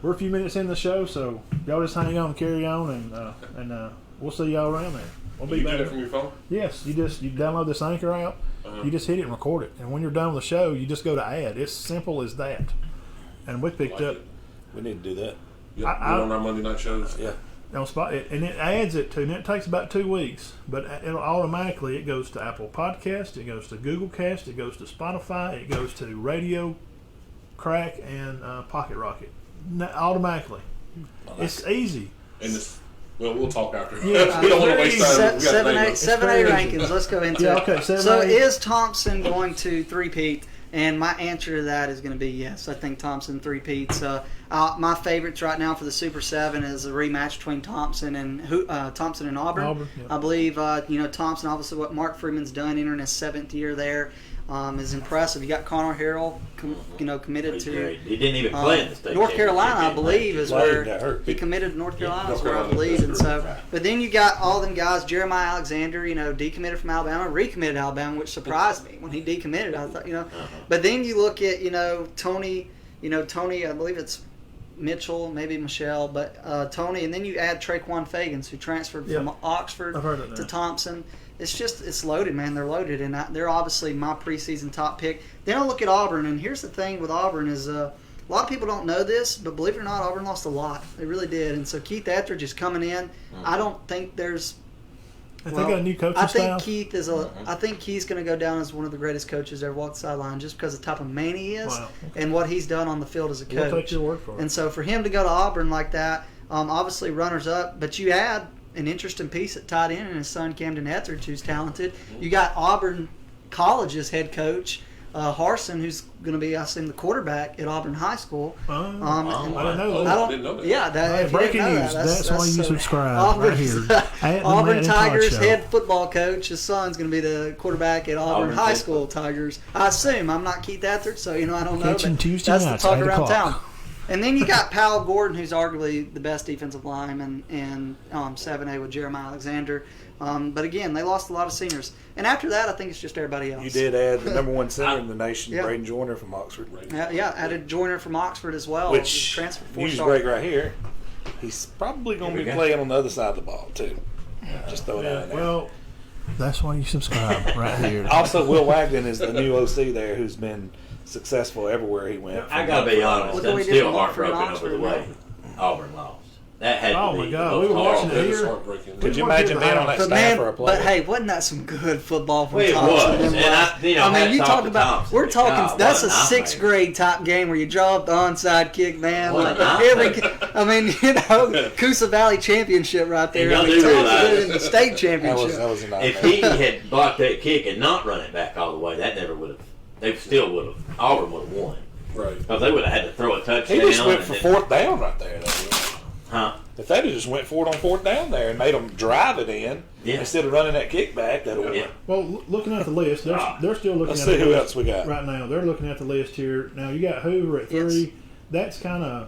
[SPEAKER 1] we're a few minutes in the show, so y'all just hang on and carry on. And we'll see y'all around there. We'll be back.
[SPEAKER 5] You do that from your phone?
[SPEAKER 1] Yes. You download this Anchor app. You just hit it and record it. And when you're done with the show, you just go to add. It's simple as that. And we picked up.
[SPEAKER 3] We need to do that.
[SPEAKER 5] You're on our Monday night shows.
[SPEAKER 3] Yeah.
[SPEAKER 1] on spot, and it adds it to, and it takes about 2 weeks, but it'll automatically, it goes to Apple Podcast, it goes to Google Cast, it goes to Spotify, it goes to Radio Crack and Pocket Rocket, automatically. It's easy.
[SPEAKER 5] And this, well, we'll talk after.
[SPEAKER 1] Yeah,
[SPEAKER 5] We don't want to waste time.
[SPEAKER 4] 7A rankings. Let's go into
[SPEAKER 1] Yeah,
[SPEAKER 4] it.
[SPEAKER 1] okay, 7A.
[SPEAKER 4] So is Thompson going to three-peat? And my answer to that is going to be yes. I think Thompson three-peats. My favorites right now for the Super 7 is a rematch between Thompson and Auburn.
[SPEAKER 1] Yeah.
[SPEAKER 4] I believe Thompson, obviously what Mark Freeman's done entering his 7th year there is impressive. You got Connor Harrell, committed
[SPEAKER 2] He's
[SPEAKER 4] to
[SPEAKER 2] great. He didn't even play in the state
[SPEAKER 4] North Carolina, I
[SPEAKER 2] championship
[SPEAKER 4] believe,
[SPEAKER 2] game.
[SPEAKER 4] is
[SPEAKER 3] Well,
[SPEAKER 4] where
[SPEAKER 3] that hurt.
[SPEAKER 4] he committed to North Carolina,
[SPEAKER 5] North
[SPEAKER 4] is where I
[SPEAKER 5] Carolina,
[SPEAKER 4] believe. And
[SPEAKER 5] that's
[SPEAKER 4] so,
[SPEAKER 5] right.
[SPEAKER 4] but then you got all them guys, Jeremiah Alexander, decommitted from Alabama, recommitted to Alabama, which surprised me when he decommitted. I thought, but then you look at, Tony, I believe it's Mitchell, maybe Michelle, but Tony, and then you add Traquan Fagans, who transferred from Oxford
[SPEAKER 1] I've heard of that.
[SPEAKER 4] to Thompson. It's loaded, man. They're loaded, and they're obviously my preseason top pick. Then I look at Auburn, and here's the thing with Auburn is a lot of people don't know this, but believe it or not, Auburn lost a lot. They really did, and so Keith Etheridge is coming in. I don't think there's.
[SPEAKER 1] They got a new coaching
[SPEAKER 4] I think
[SPEAKER 1] staff.
[SPEAKER 4] Keith is I think Keith's going to go down as one of the greatest coaches ever walked the sideline, just because of the type of man he is and what he's done on the field as a coach.
[SPEAKER 1] We'll take your word for it.
[SPEAKER 4] And so for him to go to Auburn like that, obviously runners up, but you add an interesting piece at tight end and his son Camden Etheridge, who's talented. You got Auburn College's head coach Harsin, who's going to be, I assume, the quarterback at Auburn High School.
[SPEAKER 1] I didn't know that.
[SPEAKER 5] I didn't know that.
[SPEAKER 4] Yeah,
[SPEAKER 1] Hey, breaking news. That's why you subscribe right here.
[SPEAKER 4] Auburn Tigers head football coach. His son's going to be the quarterback at Auburn High School Tigers. I assume. I'm not Keith Etheridge, so I don't know.
[SPEAKER 1] Catching
[SPEAKER 4] But
[SPEAKER 1] Tuesday
[SPEAKER 4] that's the
[SPEAKER 1] nights,
[SPEAKER 4] talk
[SPEAKER 1] 8
[SPEAKER 4] around
[SPEAKER 1] o'clock.
[SPEAKER 4] town. And then you got Powell Gordon, who's arguably the best defensive lineman in 7A with Jeremiah Alexander. But again, they lost a lot of seniors. And after that, I think it's just everybody else.
[SPEAKER 3] You did add the number 1 center in the nation,
[SPEAKER 4] Yeah.
[SPEAKER 3] Braden Joyner from Oxford.
[SPEAKER 4] Added Joyner from Oxford as well.
[SPEAKER 3] Which,
[SPEAKER 4] transfer
[SPEAKER 3] news
[SPEAKER 4] four-star.
[SPEAKER 3] break right here, he's probably going to be playing on the other side of the ball, too. Just throw it out there.
[SPEAKER 1] Well, that's why you subscribe right here.
[SPEAKER 3] Also, Will Wagner is the new OC there who's been successful everywhere he went.
[SPEAKER 2] I gotta be honest,
[SPEAKER 4] Look what
[SPEAKER 2] I'm
[SPEAKER 4] we did
[SPEAKER 2] still
[SPEAKER 4] with Watford and
[SPEAKER 2] heartbroken over the
[SPEAKER 4] Oxford,
[SPEAKER 2] way Auburn lost. That had
[SPEAKER 1] Oh
[SPEAKER 2] to
[SPEAKER 1] my
[SPEAKER 2] be
[SPEAKER 1] God,
[SPEAKER 2] the
[SPEAKER 1] we
[SPEAKER 2] most
[SPEAKER 1] were watching
[SPEAKER 2] horrible.
[SPEAKER 1] it
[SPEAKER 5] It's
[SPEAKER 1] here.
[SPEAKER 5] heartbreaking.
[SPEAKER 3] Could you imagine being on that
[SPEAKER 4] But
[SPEAKER 3] staff
[SPEAKER 4] man,
[SPEAKER 3] for a player?
[SPEAKER 4] but hey, wasn't that some good football from
[SPEAKER 2] Well, it
[SPEAKER 4] Thompson?
[SPEAKER 2] was.
[SPEAKER 4] Them
[SPEAKER 2] And
[SPEAKER 4] last-
[SPEAKER 2] you
[SPEAKER 4] you
[SPEAKER 2] hats
[SPEAKER 4] talk
[SPEAKER 2] off to
[SPEAKER 4] about
[SPEAKER 2] Thompson.
[SPEAKER 4] we're talking.
[SPEAKER 2] God,
[SPEAKER 4] That's a
[SPEAKER 2] what an
[SPEAKER 4] 6th
[SPEAKER 2] nightmare.
[SPEAKER 4] grade type game where you draw up the onside kick, man.
[SPEAKER 2] What
[SPEAKER 4] Like
[SPEAKER 2] a nightmare.
[SPEAKER 4] Coosa Valley Championship right there.
[SPEAKER 2] And y'all
[SPEAKER 4] I mean,
[SPEAKER 2] do
[SPEAKER 4] Thompson
[SPEAKER 2] realize-
[SPEAKER 4] did it in the state
[SPEAKER 3] that
[SPEAKER 4] championship.
[SPEAKER 3] was a nightmare.
[SPEAKER 2] If he had blocked that kick and not run it back all the way, that never would have. They still would have. Auburn would have won
[SPEAKER 5] Right.
[SPEAKER 2] because they would have had to throw a touchdown.
[SPEAKER 3] He just went
[SPEAKER 2] and
[SPEAKER 3] for
[SPEAKER 2] then-
[SPEAKER 3] 4th down right there, though.
[SPEAKER 2] Huh?
[SPEAKER 3] If they'd have just went for it on 4th down there and made them drive it in
[SPEAKER 2] Yeah.
[SPEAKER 3] instead of running that kickback, that would
[SPEAKER 2] Yeah.
[SPEAKER 1] Well, looking at the list, they're still looking
[SPEAKER 3] Let's
[SPEAKER 1] at
[SPEAKER 3] see
[SPEAKER 1] the
[SPEAKER 3] who
[SPEAKER 1] list
[SPEAKER 3] else we got.
[SPEAKER 1] right now. They're looking at the list here. Now, you got Hoover at 3.
[SPEAKER 4] Yes.
[SPEAKER 1] That's kind of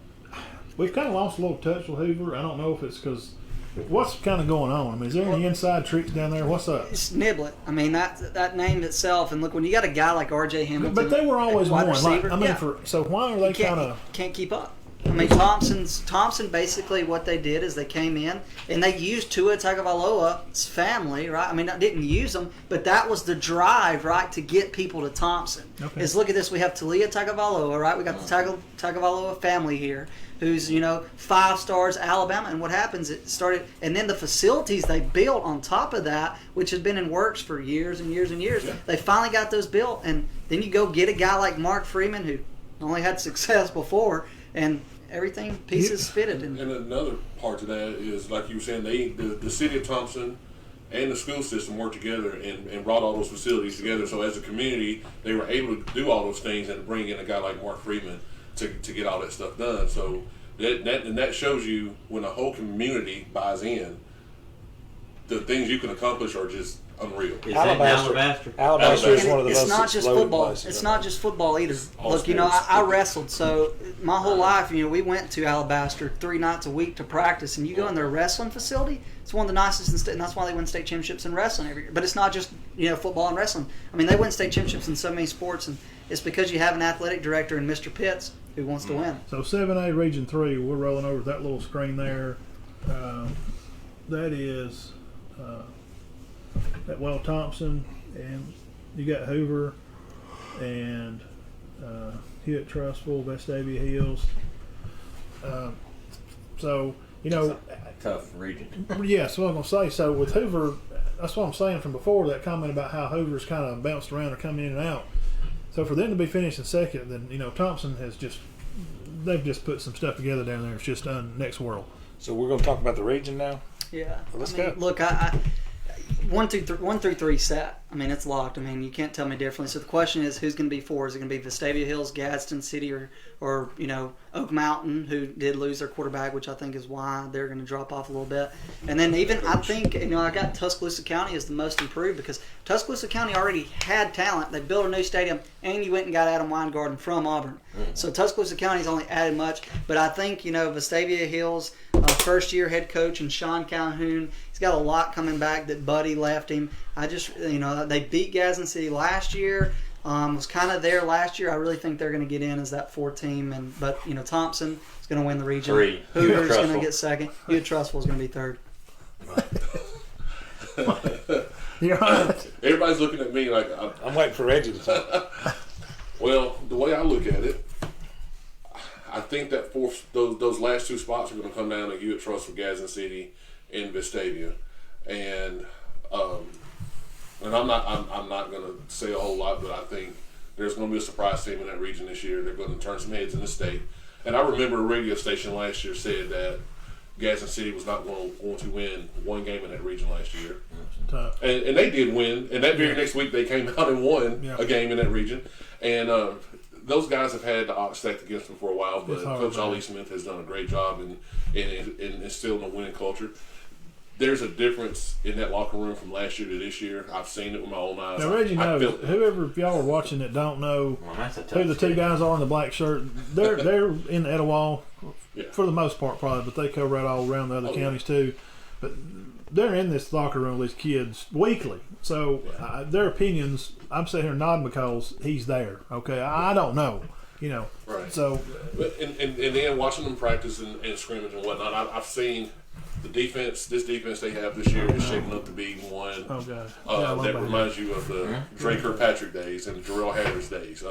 [SPEAKER 1] – we've kind of lost a little touch with Hoover. I don't know if it's because – what's kind of going on? I mean, is there any inside tricks down there? What's up?
[SPEAKER 4] It's Niblet. I mean, that name itself, and look, when you got a guy like R.J. Hamilton,
[SPEAKER 1] But they were always
[SPEAKER 4] wide
[SPEAKER 1] one. Like,
[SPEAKER 4] receiver,
[SPEAKER 1] I mean,
[SPEAKER 4] yeah.
[SPEAKER 1] so why are they kind
[SPEAKER 4] can't,
[SPEAKER 1] of –
[SPEAKER 4] can't keep up. I mean, Thompson basically what they did is they came in and they used Tua Tagovailoa's family, right? I mean, I didn't use them, but that was the drive, right, to get people to Thompson.
[SPEAKER 1] Okay.
[SPEAKER 4] Is look at this, we have Talia Tagovailoa, right? We got the Tagovailoa family here, who's 5 stars Alabama, and what happens? It started, and then the facilities they built on top of that, which had been in works for years and years and years.
[SPEAKER 5] Yeah.
[SPEAKER 4] They finally got those built, and then you go get a guy like Mark Freeman who only had success before, and everything pieces fitted. And
[SPEAKER 5] And another part to that is, like you were saying, the city of Thompson and the school system worked together and brought all those facilities together. So as a community, they were able to do all those things and bring in a guy like Mark Freeman to get all that stuff done. So that shows you when a whole community buys in, the things you can accomplish are just unreal.
[SPEAKER 2] Is that in Alabaster?
[SPEAKER 3] Alabaster is
[SPEAKER 4] And
[SPEAKER 3] one of the
[SPEAKER 4] it's
[SPEAKER 3] most
[SPEAKER 4] not just
[SPEAKER 3] loaded
[SPEAKER 4] football.
[SPEAKER 3] places.
[SPEAKER 4] It's not just football either.
[SPEAKER 5] All
[SPEAKER 4] Look,
[SPEAKER 5] sports.
[SPEAKER 4] I wrestled, so my whole life, we went to Alabaster 3 nights a week to practice, and you go in their wrestling facility. It's one of the nicest in state, and that's why they win state championships in wrestling every year. But it's not just football and wrestling. I mean, they win state championships in so many sports, and it's because you have an athletic director in Mr. Pitts who wants to win.
[SPEAKER 1] So 7A Region 3, we're rolling over that little screen there. That is Thompson, and you got Hoover and Hewitt Trustful, Vestavia Hills. So
[SPEAKER 2] Tough region.
[SPEAKER 1] Yes, what I'm gonna say. So with Hoover, that's what I'm saying from before, that comment about how Hoover's kind of bounced around or come in and out. So for them to be finishing second, then Thompson they've just put some stuff together down there. It's just done next world.
[SPEAKER 3] So we're going to talk about the region now.
[SPEAKER 4] Yeah,
[SPEAKER 3] Well, let's go.
[SPEAKER 4] Look, I 1 through 3 set. I mean, it's locked. I mean, you can't tell me differently. So the question is, who's going to be 4? Is it going to be Vestavia Hills, Gadsden City, or Oak Mountain, who did lose their quarterback, which I think is why they're going to drop off a little bit. And then even I think I got Tuscaloosa County as the most improved, because Tuscaloosa County already had talent. They built a new stadium, and you went and got Adam Weingarten from Auburn. So Tuscaloosa County's only added much, but I think Vestavia Hills, first year head coach, and Sean Calhoun, he's got a lot coming back that Buddy left him. I just they beat Gadsden City last year. Was kind of there last year. I really think they're going to get in as that 4th team, but Thompson is going to win the region.
[SPEAKER 2] 3.
[SPEAKER 4] Hoover's going to get 2nd. Hugh Trustful is going to be 3rd.
[SPEAKER 1] You're right.
[SPEAKER 5] Everybody's looking at me like
[SPEAKER 3] I'm waiting for Reggie to talk.
[SPEAKER 5] Well, the way I look at it, I think that those last 2 spots are going to come down to Hewitt Trust for Gadsden City and Vestavia, and I'm not going to say a whole lot, but I think there's going to be a surprise team in that region this year. They're going to turn some heads in the state. And I remember a radio station last year said that Gadsden City was not going to win one game in that region last year.
[SPEAKER 1] Tough.
[SPEAKER 5] And they did win. And that very next week they came out and won a game in that region. And those guys have had the odds stacked against them for a while, but Coach Ollie Smith has done a great job in instilling a winning culture. There's a difference in that locker room from last year to this year. I've seen it with my own eyes.
[SPEAKER 1] Now, Reggie knows. Whoever, if y'all are watching that don't know who the 2 guys are in the black shirt, they're in Etowah for the most part, probably, but they cover it all around the other counties too. But they're in this locker room with these kids weekly. So their opinions, I'm sitting here nodding because he's there. Okay, I don't know.
[SPEAKER 5] Right.
[SPEAKER 1] So,
[SPEAKER 5] and then watching them practice and scrimmage and whatnot, I've seen the defense. This defense they have this year is shaping up to be one that reminds you of the Drake Kirkpatrick days and the Jarrell Harris days.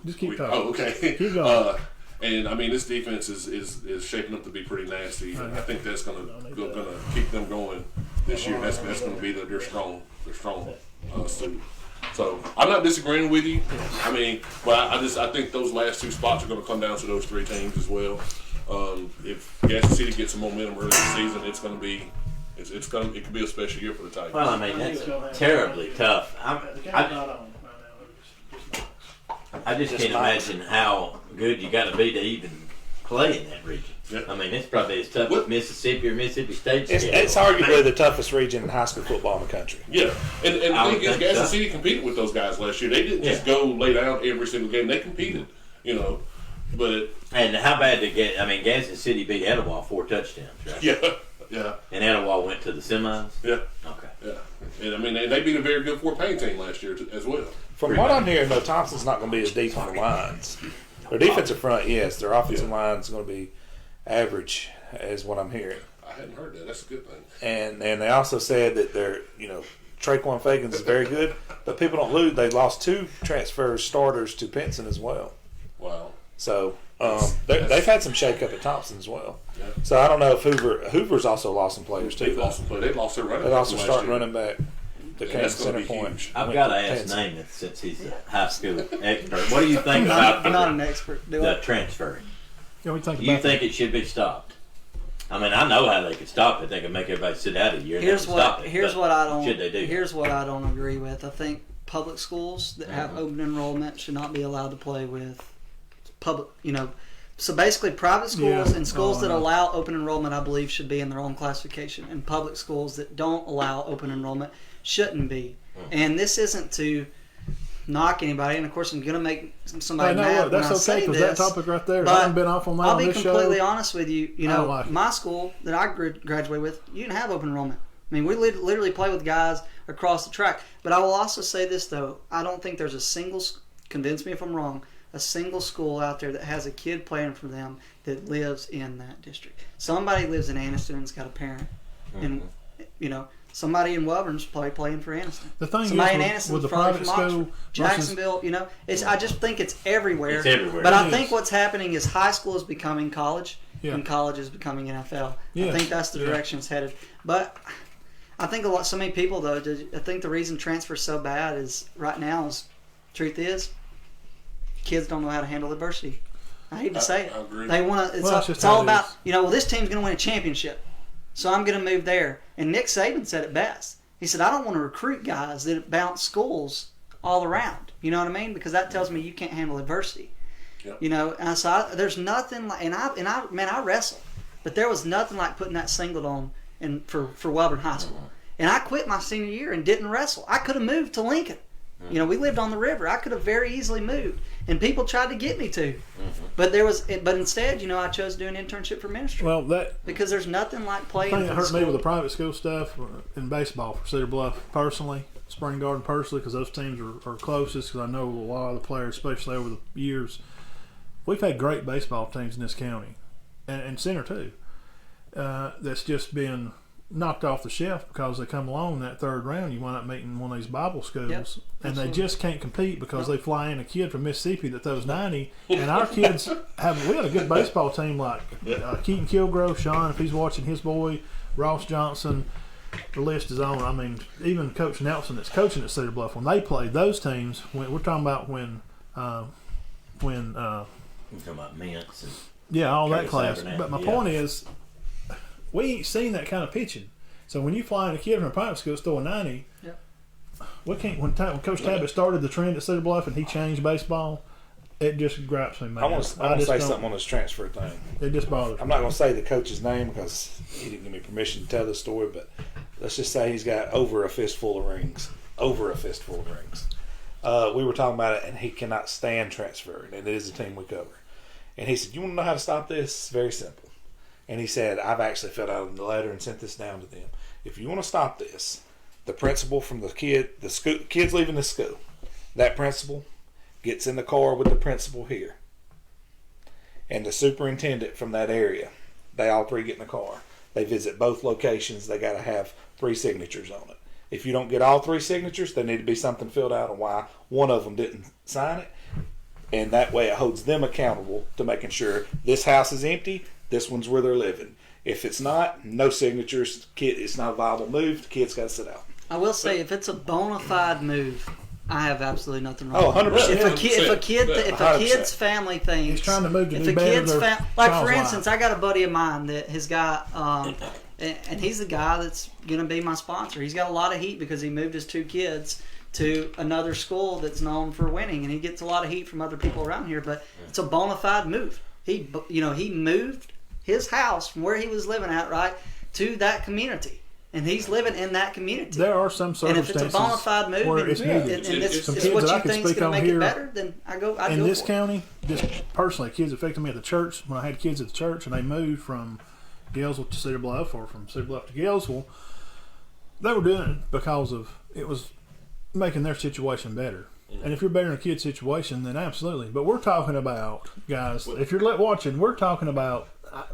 [SPEAKER 1] Just keep talking.
[SPEAKER 5] Oh, okay.
[SPEAKER 1] Keep going.
[SPEAKER 5] And I mean, this defense is shaping up to be pretty nasty. I think that's gonna keep them going this year. That's gonna be their strong suit. So I'm not disagreeing with you. I mean, but I think those last 2 spots are going to come down to those 3 teams as well. If Gadsden City gets some momentum early in the season, it could be a special year for the Tigers.
[SPEAKER 2] Well, I mean, that's terribly tough. I just can't imagine how good you got to be to even play in that region. Yeah. I mean, it's probably as tough as Mississippi or Mississippi State.
[SPEAKER 3] It's arguably the toughest region in high school football in the country.
[SPEAKER 5] Yeah, and the thing is, Gadsden City competed with those guys last year. They didn't just go lay down every single game. They competed, But
[SPEAKER 2] and how bad did Gadsden City beat Etowah 4 touchdowns, right?
[SPEAKER 5] Yeah.
[SPEAKER 2] And Etowah went to the semis.
[SPEAKER 5] Yeah.
[SPEAKER 2] Okay.
[SPEAKER 5] Yeah. And I mean, they beat a very good Fort Payne team last year as well.
[SPEAKER 3] From what I'm hearing, though, Thompson's not going to be as deep on the lines. Their defensive front, yes. Their offensive line is going to be average, is what I'm hearing.
[SPEAKER 5] I hadn't heard that. That's a good thing.
[SPEAKER 3] And they also said that they're, Traquan Fagans is very good, but people don't lose. They lost 2 transfer starters to Pinson as well.
[SPEAKER 5] Wow.
[SPEAKER 3] So they've had some shake-up at Thompson as well.
[SPEAKER 5] Yeah.
[SPEAKER 3] So I don't know if Hoover's also lost some players too.
[SPEAKER 5] They lost some players. They lost their running back.
[SPEAKER 3] They lost their starting running back. The
[SPEAKER 5] that's
[SPEAKER 3] center
[SPEAKER 5] be
[SPEAKER 3] point.
[SPEAKER 5] huge.
[SPEAKER 2] I've got to ask Namath, since he's a high school expert. What do you think about
[SPEAKER 4] I'm not an expert.
[SPEAKER 2] the transfer?
[SPEAKER 1] You
[SPEAKER 2] think it should be stopped? I mean, I know how they could stop it. They could make everybody sit out a year.
[SPEAKER 4] Here's what I don't.
[SPEAKER 2] Should they do?
[SPEAKER 4] Here's what I don't agree with. I think public schools that have open enrollment should not be allowed to play with public. So basically, private schools and schools that allow open enrollment, I believe, should be in their own classification, and public schools that don't allow open enrollment shouldn't be. And this isn't to knock anybody, and of course I'm going to make somebody mad when I say this.
[SPEAKER 1] That's okay, because that topic right there, I haven't been off on that
[SPEAKER 4] I'll
[SPEAKER 1] on
[SPEAKER 4] be
[SPEAKER 1] this
[SPEAKER 4] completely
[SPEAKER 1] show.
[SPEAKER 4] honest with you. My school that I graduated with, you didn't have open enrollment. I mean, we literally play with guys across the track. But I will also say this, though. I don't think there's a single, convince me if I'm wrong, a single school out there that has a kid playing for them that lives in that district. Somebody lives in Anniston and's got a parent. And, somebody in Wellborn's playing for Anniston.
[SPEAKER 1] The thing
[SPEAKER 4] somebody in
[SPEAKER 1] is with the
[SPEAKER 4] probably
[SPEAKER 1] private
[SPEAKER 4] from Oxford.
[SPEAKER 1] school,
[SPEAKER 4] Jacksonville, I just think it's everywhere.
[SPEAKER 2] It's everywhere.
[SPEAKER 4] But I think what's happening is high school is becoming college,
[SPEAKER 1] Yeah.
[SPEAKER 4] and college is becoming NFL.
[SPEAKER 1] Yeah.
[SPEAKER 4] I think that's the direction it's headed. But I think so many people, though, I think the reason transfer is so bad is right now truth is, kids don't know how to handle adversity. I hate to say it.
[SPEAKER 5] I agree.
[SPEAKER 4] They want to. It's all about this team's going to win a championship, so I'm going to move there. And Nick Saban said it best. He said, I don't want to recruit guys that bounce schools all around. You know what I mean? Because that tells me you can't handle adversity.
[SPEAKER 5] Yep.
[SPEAKER 4] And so there's nothing like, I wrestled, but there was nothing like putting that singlet on for Wellborn High School. And I quit my senior year and didn't wrestle. I could have moved to Lincoln. We lived on the river. I could have very easily moved, and people tried to get me to, but instead, I chose to do an internship for ministry.
[SPEAKER 1] Well,
[SPEAKER 4] because there's nothing like playing.
[SPEAKER 1] The thing that hurt
[SPEAKER 4] school.
[SPEAKER 1] me with the private school stuff in baseball for Cedar Bluff personally, Spring Garden personally, because those teams are closest. Because I know a lot of the players, especially over the years. We've had great baseball teams in this county, and Center too. That's just been knocked off the shelf because they come along in that third round. You wind up meeting one of these Bible schools, and they just can't compete because they fly in a kid from Mississippi that throws 90. And our kids we had a good baseball team like Keaton Kilgrove, Sean, if he's watching, his boy, Ross Johnson. The list is on. I mean, even Coach Nelson that's coaching at Cedar Bluff, when they played those teams, we're talking about when
[SPEAKER 2] You're talking about Mintz and
[SPEAKER 1] all that
[SPEAKER 2] Curtis
[SPEAKER 1] class.
[SPEAKER 2] Abernathy.
[SPEAKER 1] But my point is, we ain't seen that kind of pitching. So when you fly in a kid from a private school throwing 90, we can't. When Coach Tabbitt started the trend at Cedar Bluff and he changed baseball, it just gripes me, man.
[SPEAKER 3] I want to say something on this transfer thing.
[SPEAKER 1] It just bothers me.
[SPEAKER 3] I'm not going to say the coach's name because he didn't give me permission to tell the story, but let's just say he's got over a fistful of rings. Over a fistful of rings. We were talking about it, and he cannot stand transferring, and it is a team we cover. And he said, you want to know how to stop this? It's very simple. And he said, I've actually filled out a letter and sent this down to them. If you want to stop this, the principal from the kid's leaving the school. That principal gets in the car with the principal here. And the superintendent from that area, they all three get in the car. They visit both locations. They got to have 3 signatures on it. If you don't get all 3 signatures, there need to be something filled out on why one of them didn't sign it. And that way it holds them accountable to making sure this house is empty, this one's where they're living. If it's not, no signatures, it's not a viable move, the kid's got to sit out.
[SPEAKER 4] I will say, if it's a bona fide move, I have absolutely nothing wrong.
[SPEAKER 3] Oh, 100%.
[SPEAKER 4] If a kid's family thinks
[SPEAKER 1] he's trying to move to
[SPEAKER 4] if
[SPEAKER 1] do
[SPEAKER 4] a
[SPEAKER 1] better,
[SPEAKER 4] kid's like for instance, I got a buddy of mine that has got, and he's the guy that's going to be my sponsor. He's got a lot of heat because he moved his 2 kids to another school that's known for winning, and he gets a lot of heat from other people around here. But it's a bona fide move. He moved his house from where he was living at to that community. And he's living in that community.
[SPEAKER 1] There are some circumstances
[SPEAKER 4] and if it's a bona fide move
[SPEAKER 1] where it's needed.
[SPEAKER 4] and it's
[SPEAKER 1] some
[SPEAKER 4] what
[SPEAKER 1] kids that I
[SPEAKER 4] you
[SPEAKER 1] can
[SPEAKER 4] think is
[SPEAKER 1] speak
[SPEAKER 4] going
[SPEAKER 1] on
[SPEAKER 4] to make
[SPEAKER 1] here
[SPEAKER 4] it better, then I'd go
[SPEAKER 1] in this
[SPEAKER 4] for
[SPEAKER 1] county, just personally, kids affected me at the church when I had kids at the church and they moved from Galesville to Cedar Bluff or from Cedar Bluff to Galesville. They were doing it because it was making their situation better. And if you're bettering a kid's situation, then absolutely. But we're talking about, guys, if you're watching, we're talking about,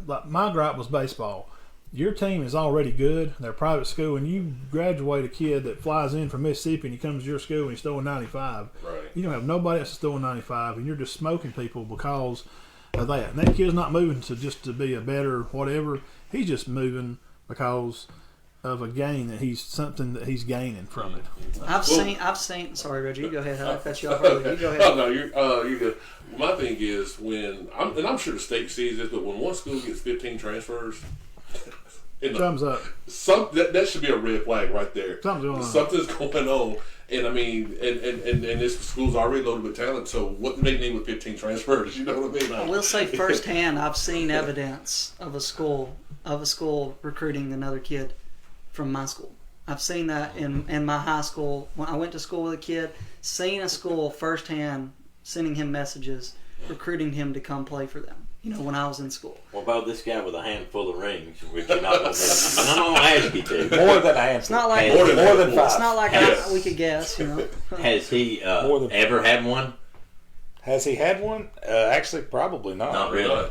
[SPEAKER 1] like my gripe was baseball. Your team is already good. They're a private school, and you graduate a kid that flies in from Mississippi and he comes to your school and he's throwing 95.
[SPEAKER 5] Right.
[SPEAKER 1] You don't have nobody else that's throwing 95, and you're just smoking people because of that. And that kid's not moving to be a better whatever. He's just moving because of a gain that he's gaining from it.
[SPEAKER 4] I've seen. Sorry, Reggie, you go ahead. I cut you off earlier. You go ahead.
[SPEAKER 5] Oh, no, you're good. My thing is I'm sure the state sees this, but when one school gets 15 transfers,
[SPEAKER 1] Thumbs up.
[SPEAKER 5] That should be a red flag right there.
[SPEAKER 1] Something's
[SPEAKER 5] going on. And I mean, and this school's already loaded with talent. So what do they need with 15 transfers? You know what I mean?
[SPEAKER 4] I will say firsthand, I've seen evidence of a school recruiting another kid from my school. I've seen that in my high school. When I went to school with a kid, seeing a school firsthand sending him messages, recruiting him to come play for them. When I was in school.
[SPEAKER 2] What about this guy with a handful of rings, which you're not going to I'm not going to ask you to.
[SPEAKER 3] More than a handful.
[SPEAKER 4] It's not like
[SPEAKER 3] more than 5.
[SPEAKER 4] It's not like we could guess.
[SPEAKER 2] Has he ever had one?
[SPEAKER 3] Has he had one? Actually, probably not.
[SPEAKER 2] Not really.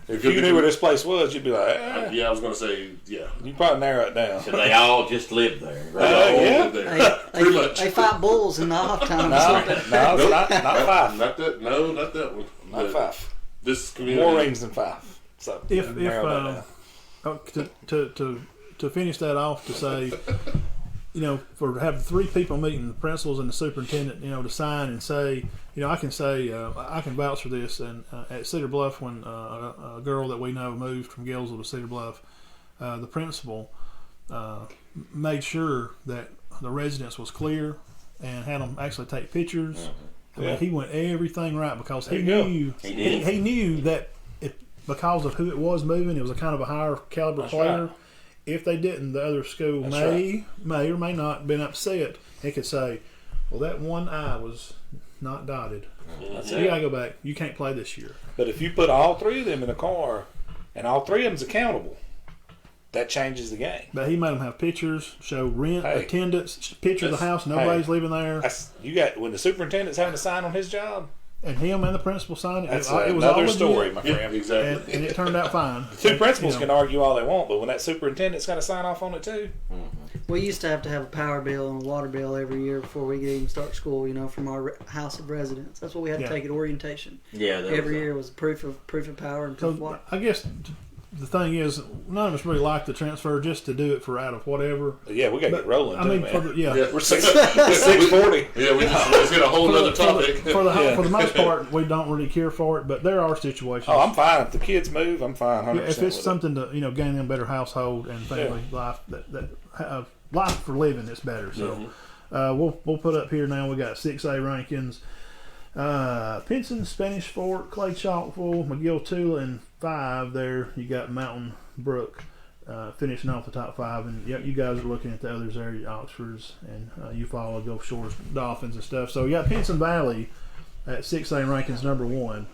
[SPEAKER 3] If you knew where this place was, you'd be like,
[SPEAKER 5] yeah, I was going to say, yeah.
[SPEAKER 3] You probably narrow it down.
[SPEAKER 2] So they all just live there.
[SPEAKER 5] They all
[SPEAKER 3] yeah.
[SPEAKER 5] live there. Pretty much.
[SPEAKER 4] They fight bulls in the off time.
[SPEAKER 3] No, not five.
[SPEAKER 5] Not that. No, not that one.
[SPEAKER 3] Not five.
[SPEAKER 5] This community.
[SPEAKER 3] More rings than five. So
[SPEAKER 1] to finish that off, to say, for having 3 people meeting, the principals and the superintendent, to sign and say, I can say, I can vouch for this. And at Cedar Bluff, when a girl that we know moved from Gainesville to Cedar Bluff, the principal made sure that the residence was clear and had them actually take pictures. I mean, he went everything right because he knew that because of who it was moving, it was a kind of a higher caliber player. Right. If they didn't, the other school may or may not have been upset. It could say, well, that one I was not dotted. So you got to go back. You can't play this year.
[SPEAKER 3] But if you put all 3 of them in a car and all 3 of them's accountable, that changes the game.
[SPEAKER 1] But he made them have pictures, show rent, attendance, picture of the house. Nobody's leaving there.
[SPEAKER 3] You got when the superintendent's having to sign on his job.
[SPEAKER 1] And him and the principal signed it.
[SPEAKER 3] That's
[SPEAKER 1] it was
[SPEAKER 3] another
[SPEAKER 1] all
[SPEAKER 3] story, my friend.
[SPEAKER 5] Yeah, exactly.
[SPEAKER 1] And it turned out fine.
[SPEAKER 3] The 2 principals can argue all they want, but when that superintendent's got to sign off on it too.
[SPEAKER 4] We used to have a power bill and a water bill every year before we could even start school. From our house of residence. That's what we had to take at orientation.
[SPEAKER 2] Yeah,
[SPEAKER 4] every year was proof of power and proof of water.
[SPEAKER 1] I guess the thing is, none of us really like the transfer just to do it for out of whatever.
[SPEAKER 3] Yeah, we got to get rolling.
[SPEAKER 1] I mean,
[SPEAKER 3] we're 640.
[SPEAKER 5] Yeah, let's get a whole other topic.
[SPEAKER 1] For the most part, we don't really care for it, but there are situations.
[SPEAKER 3] Oh, I'm fine if the kids move. I'm fine. 100%.
[SPEAKER 1] If it's something to gain them better household and family life, that life for living is better. So we'll put up here now. We got 6A rankings. Pinson, Spanish Fort, Clay Chalkville, McGill, Tula, and 5 there. You got Mountain Brook finishing off the top 5, and you guys are looking at the others there, Oxford's, and you follow Gulf Shores Dolphins and stuff. So you got Pinson Valley at 6A rankings number 1,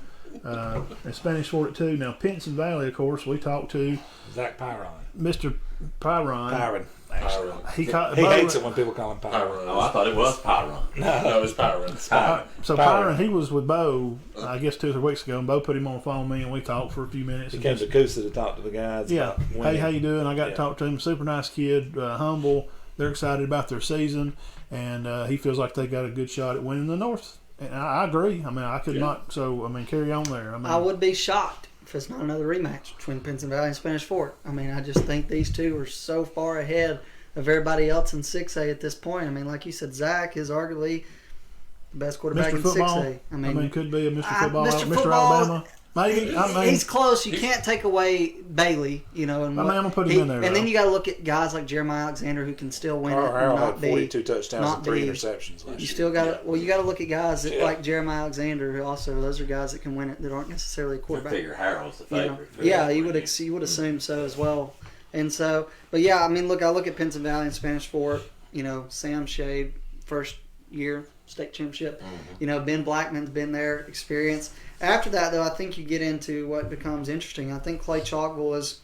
[SPEAKER 1] and Spanish Fort at 2. Now Pinson Valley, of course, we talked to
[SPEAKER 3] Zach Pyron.
[SPEAKER 1] Mr. Pyron. He
[SPEAKER 3] hates it when people call him Pyron.
[SPEAKER 2] Oh, I thought it was Pyron.
[SPEAKER 5] No, it's Pyron.
[SPEAKER 1] So Pyron, he was with Bo, I guess 2 or 3 weeks ago, and Bo put him on the phone with me, and we talked for a few minutes.
[SPEAKER 3] He came to Coosa to talk to the guys.
[SPEAKER 1] Yeah. Hey, how you doing? I got to talk to him. Super nice kid, humble. They're excited about their season, and he feels like they got a good shot at winning the North. And I agree. I mean, I could not. So, I mean, carry on there.
[SPEAKER 4] I would be shocked if it's not another rematch between Pinson Valley and Spanish Fort. I mean, I just think these 2 are so far ahead of everybody else in 6A at this point. I mean, like you said, Zach is arguably the best quarterback in 6A.
[SPEAKER 1] I mean, could be a Mr. Football,
[SPEAKER 4] Mr.
[SPEAKER 1] Alabama. Maybe.
[SPEAKER 4] He's close. You can't take away Bailey, And
[SPEAKER 1] I'm gonna put him in there.
[SPEAKER 4] And then you got to look at guys like Jeremiah Alexander who can still win it.
[SPEAKER 3] Harold had 42 touchdowns and 3 interceptions last year.
[SPEAKER 4] You still got to. Well, you got to look at guys like Jeremiah Alexander, who also those are guys that can win it that aren't necessarily quarterback.
[SPEAKER 2] I figure Harold's the favorite.
[SPEAKER 4] You would assume so as well. And so, but yeah, I mean, I look at Pinson Valley and Spanish Fort. Sam Shade, first year state championship. Ben Blackman's been there, experience. After that, though, I think you get into what becomes interesting. I think Clay Chalkville is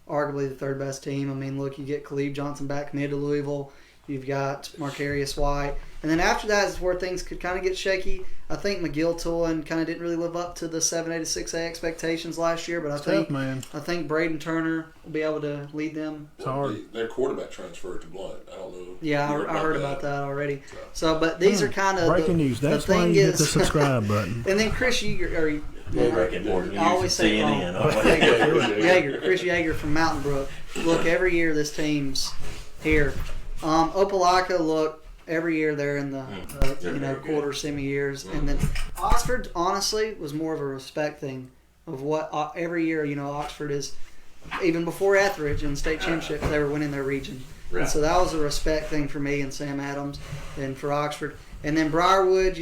[SPEAKER 4] arguably the 3rd best team. I mean, look, you get Khalib Johnson back committed to Louisville. You've got Marcarius White. And then after that is where things could kind of get shaky. I think McGill Tulin kind of didn't really live up to the 7A to 6A expectations last year, but I think Braden Turner will be able to lead them.
[SPEAKER 1] It's hard.
[SPEAKER 5] Their quarterback transferred to Blunt. I don't know.
[SPEAKER 4] Yeah, I heard about that already. So, but these are kind of
[SPEAKER 1] breaking news. That's why you hit the subscribe button.
[SPEAKER 4] And then Chris Yeager,
[SPEAKER 2] I
[SPEAKER 4] always say Yeager, Chris Yeager from Mountain Brook. Look, every year this team's here. Opelika, look, every year they're in the quarter, semi years, and then Oxford honestly was more of a respect thing of what every year Oxford is. Even before Etheridge in the state championship, they were winning their region, and so that was a respect thing for me and Sam Adams, and for Oxford. And then Briarwood,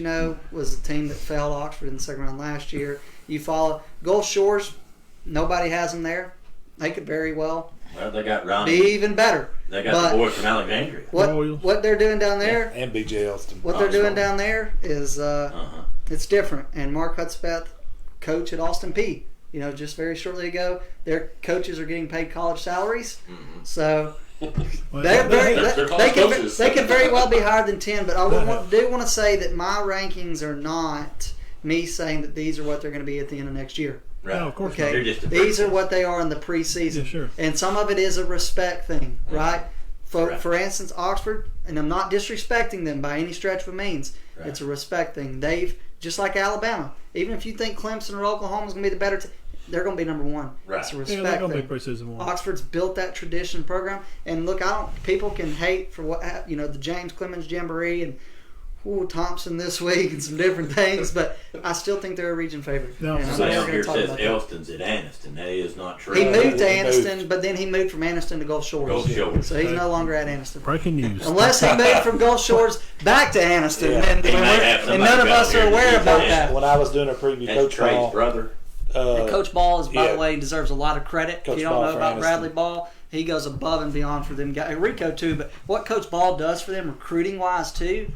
[SPEAKER 4] was the team that failed Oxford in the second round last year. You follow Gulf Shores, nobody has them there. They could very well.
[SPEAKER 2] Well, they got Ronnie.
[SPEAKER 4] Be even better.
[SPEAKER 2] They got the boy from Alexandria.
[SPEAKER 4] What they're doing down there,
[SPEAKER 3] and BJ Elston.
[SPEAKER 4] What they're doing down there is it's different. And Mark Hudspeth, coach at Austin P. Just very shortly ago, their coaches are getting paid college salaries. So they could very well be higher than 10. But I do want to say that my rankings are not me saying that these are what they're going to be at the end of next year.
[SPEAKER 2] Right.
[SPEAKER 1] No, of course
[SPEAKER 4] Okay,
[SPEAKER 2] They're just a
[SPEAKER 4] these are
[SPEAKER 2] preseason.
[SPEAKER 4] what they are in the preseason,
[SPEAKER 1] Yeah, sure.
[SPEAKER 4] and some of it is a respect thing, right?
[SPEAKER 2] Right.
[SPEAKER 4] For instance, Oxford, and I'm not disrespecting them by any stretch of means.
[SPEAKER 2] Right.
[SPEAKER 4] It's a respect thing. They've just like Alabama. Even if you think Clemson or Oklahoma's going to be the better team, they're going to be number one.
[SPEAKER 2] Right.
[SPEAKER 4] It's a
[SPEAKER 1] Yeah,
[SPEAKER 4] respect
[SPEAKER 1] they're going to
[SPEAKER 4] thing.
[SPEAKER 1] be preseason one.
[SPEAKER 4] Oxford's built that tradition program, and look, people can hate for what the James Clemens Jamboree and Thompson this week and some different things, but I still think they're a region favorite.
[SPEAKER 1] No,
[SPEAKER 4] And I'm
[SPEAKER 2] Somebody
[SPEAKER 4] never
[SPEAKER 2] on
[SPEAKER 4] gonna
[SPEAKER 2] here
[SPEAKER 4] talk
[SPEAKER 2] says
[SPEAKER 4] about that.
[SPEAKER 2] Elston's at Anniston. That is not true.
[SPEAKER 4] He moved to
[SPEAKER 3] He
[SPEAKER 4] Anniston,
[SPEAKER 3] moved.
[SPEAKER 4] but then he moved from Anniston to Gulf Shores.
[SPEAKER 2] Gulf Shores.
[SPEAKER 4] So he's no longer at Anniston.
[SPEAKER 1] Breaking news.
[SPEAKER 4] Unless he moved from Gulf Shores back to Anniston,
[SPEAKER 3] Yeah.
[SPEAKER 4] and,
[SPEAKER 2] He may have
[SPEAKER 4] and none of
[SPEAKER 2] somebody
[SPEAKER 4] us
[SPEAKER 2] down
[SPEAKER 4] are
[SPEAKER 2] here
[SPEAKER 4] aware
[SPEAKER 2] that
[SPEAKER 4] about
[SPEAKER 2] uses
[SPEAKER 4] that.
[SPEAKER 3] When I was doing a preview,
[SPEAKER 2] That's
[SPEAKER 3] Coach
[SPEAKER 2] Trey's
[SPEAKER 3] Ball,
[SPEAKER 2] brother.
[SPEAKER 4] And Coach Ball is, by
[SPEAKER 3] yeah.
[SPEAKER 4] the way, deserves a lot of credit.
[SPEAKER 3] Coach
[SPEAKER 4] if you don't
[SPEAKER 3] Ball
[SPEAKER 4] know
[SPEAKER 3] for
[SPEAKER 4] about
[SPEAKER 3] Anniston.
[SPEAKER 4] Bradley Ball, he goes above and beyond for them guys. Rico too, but what Coach Ball does for them recruiting wise too,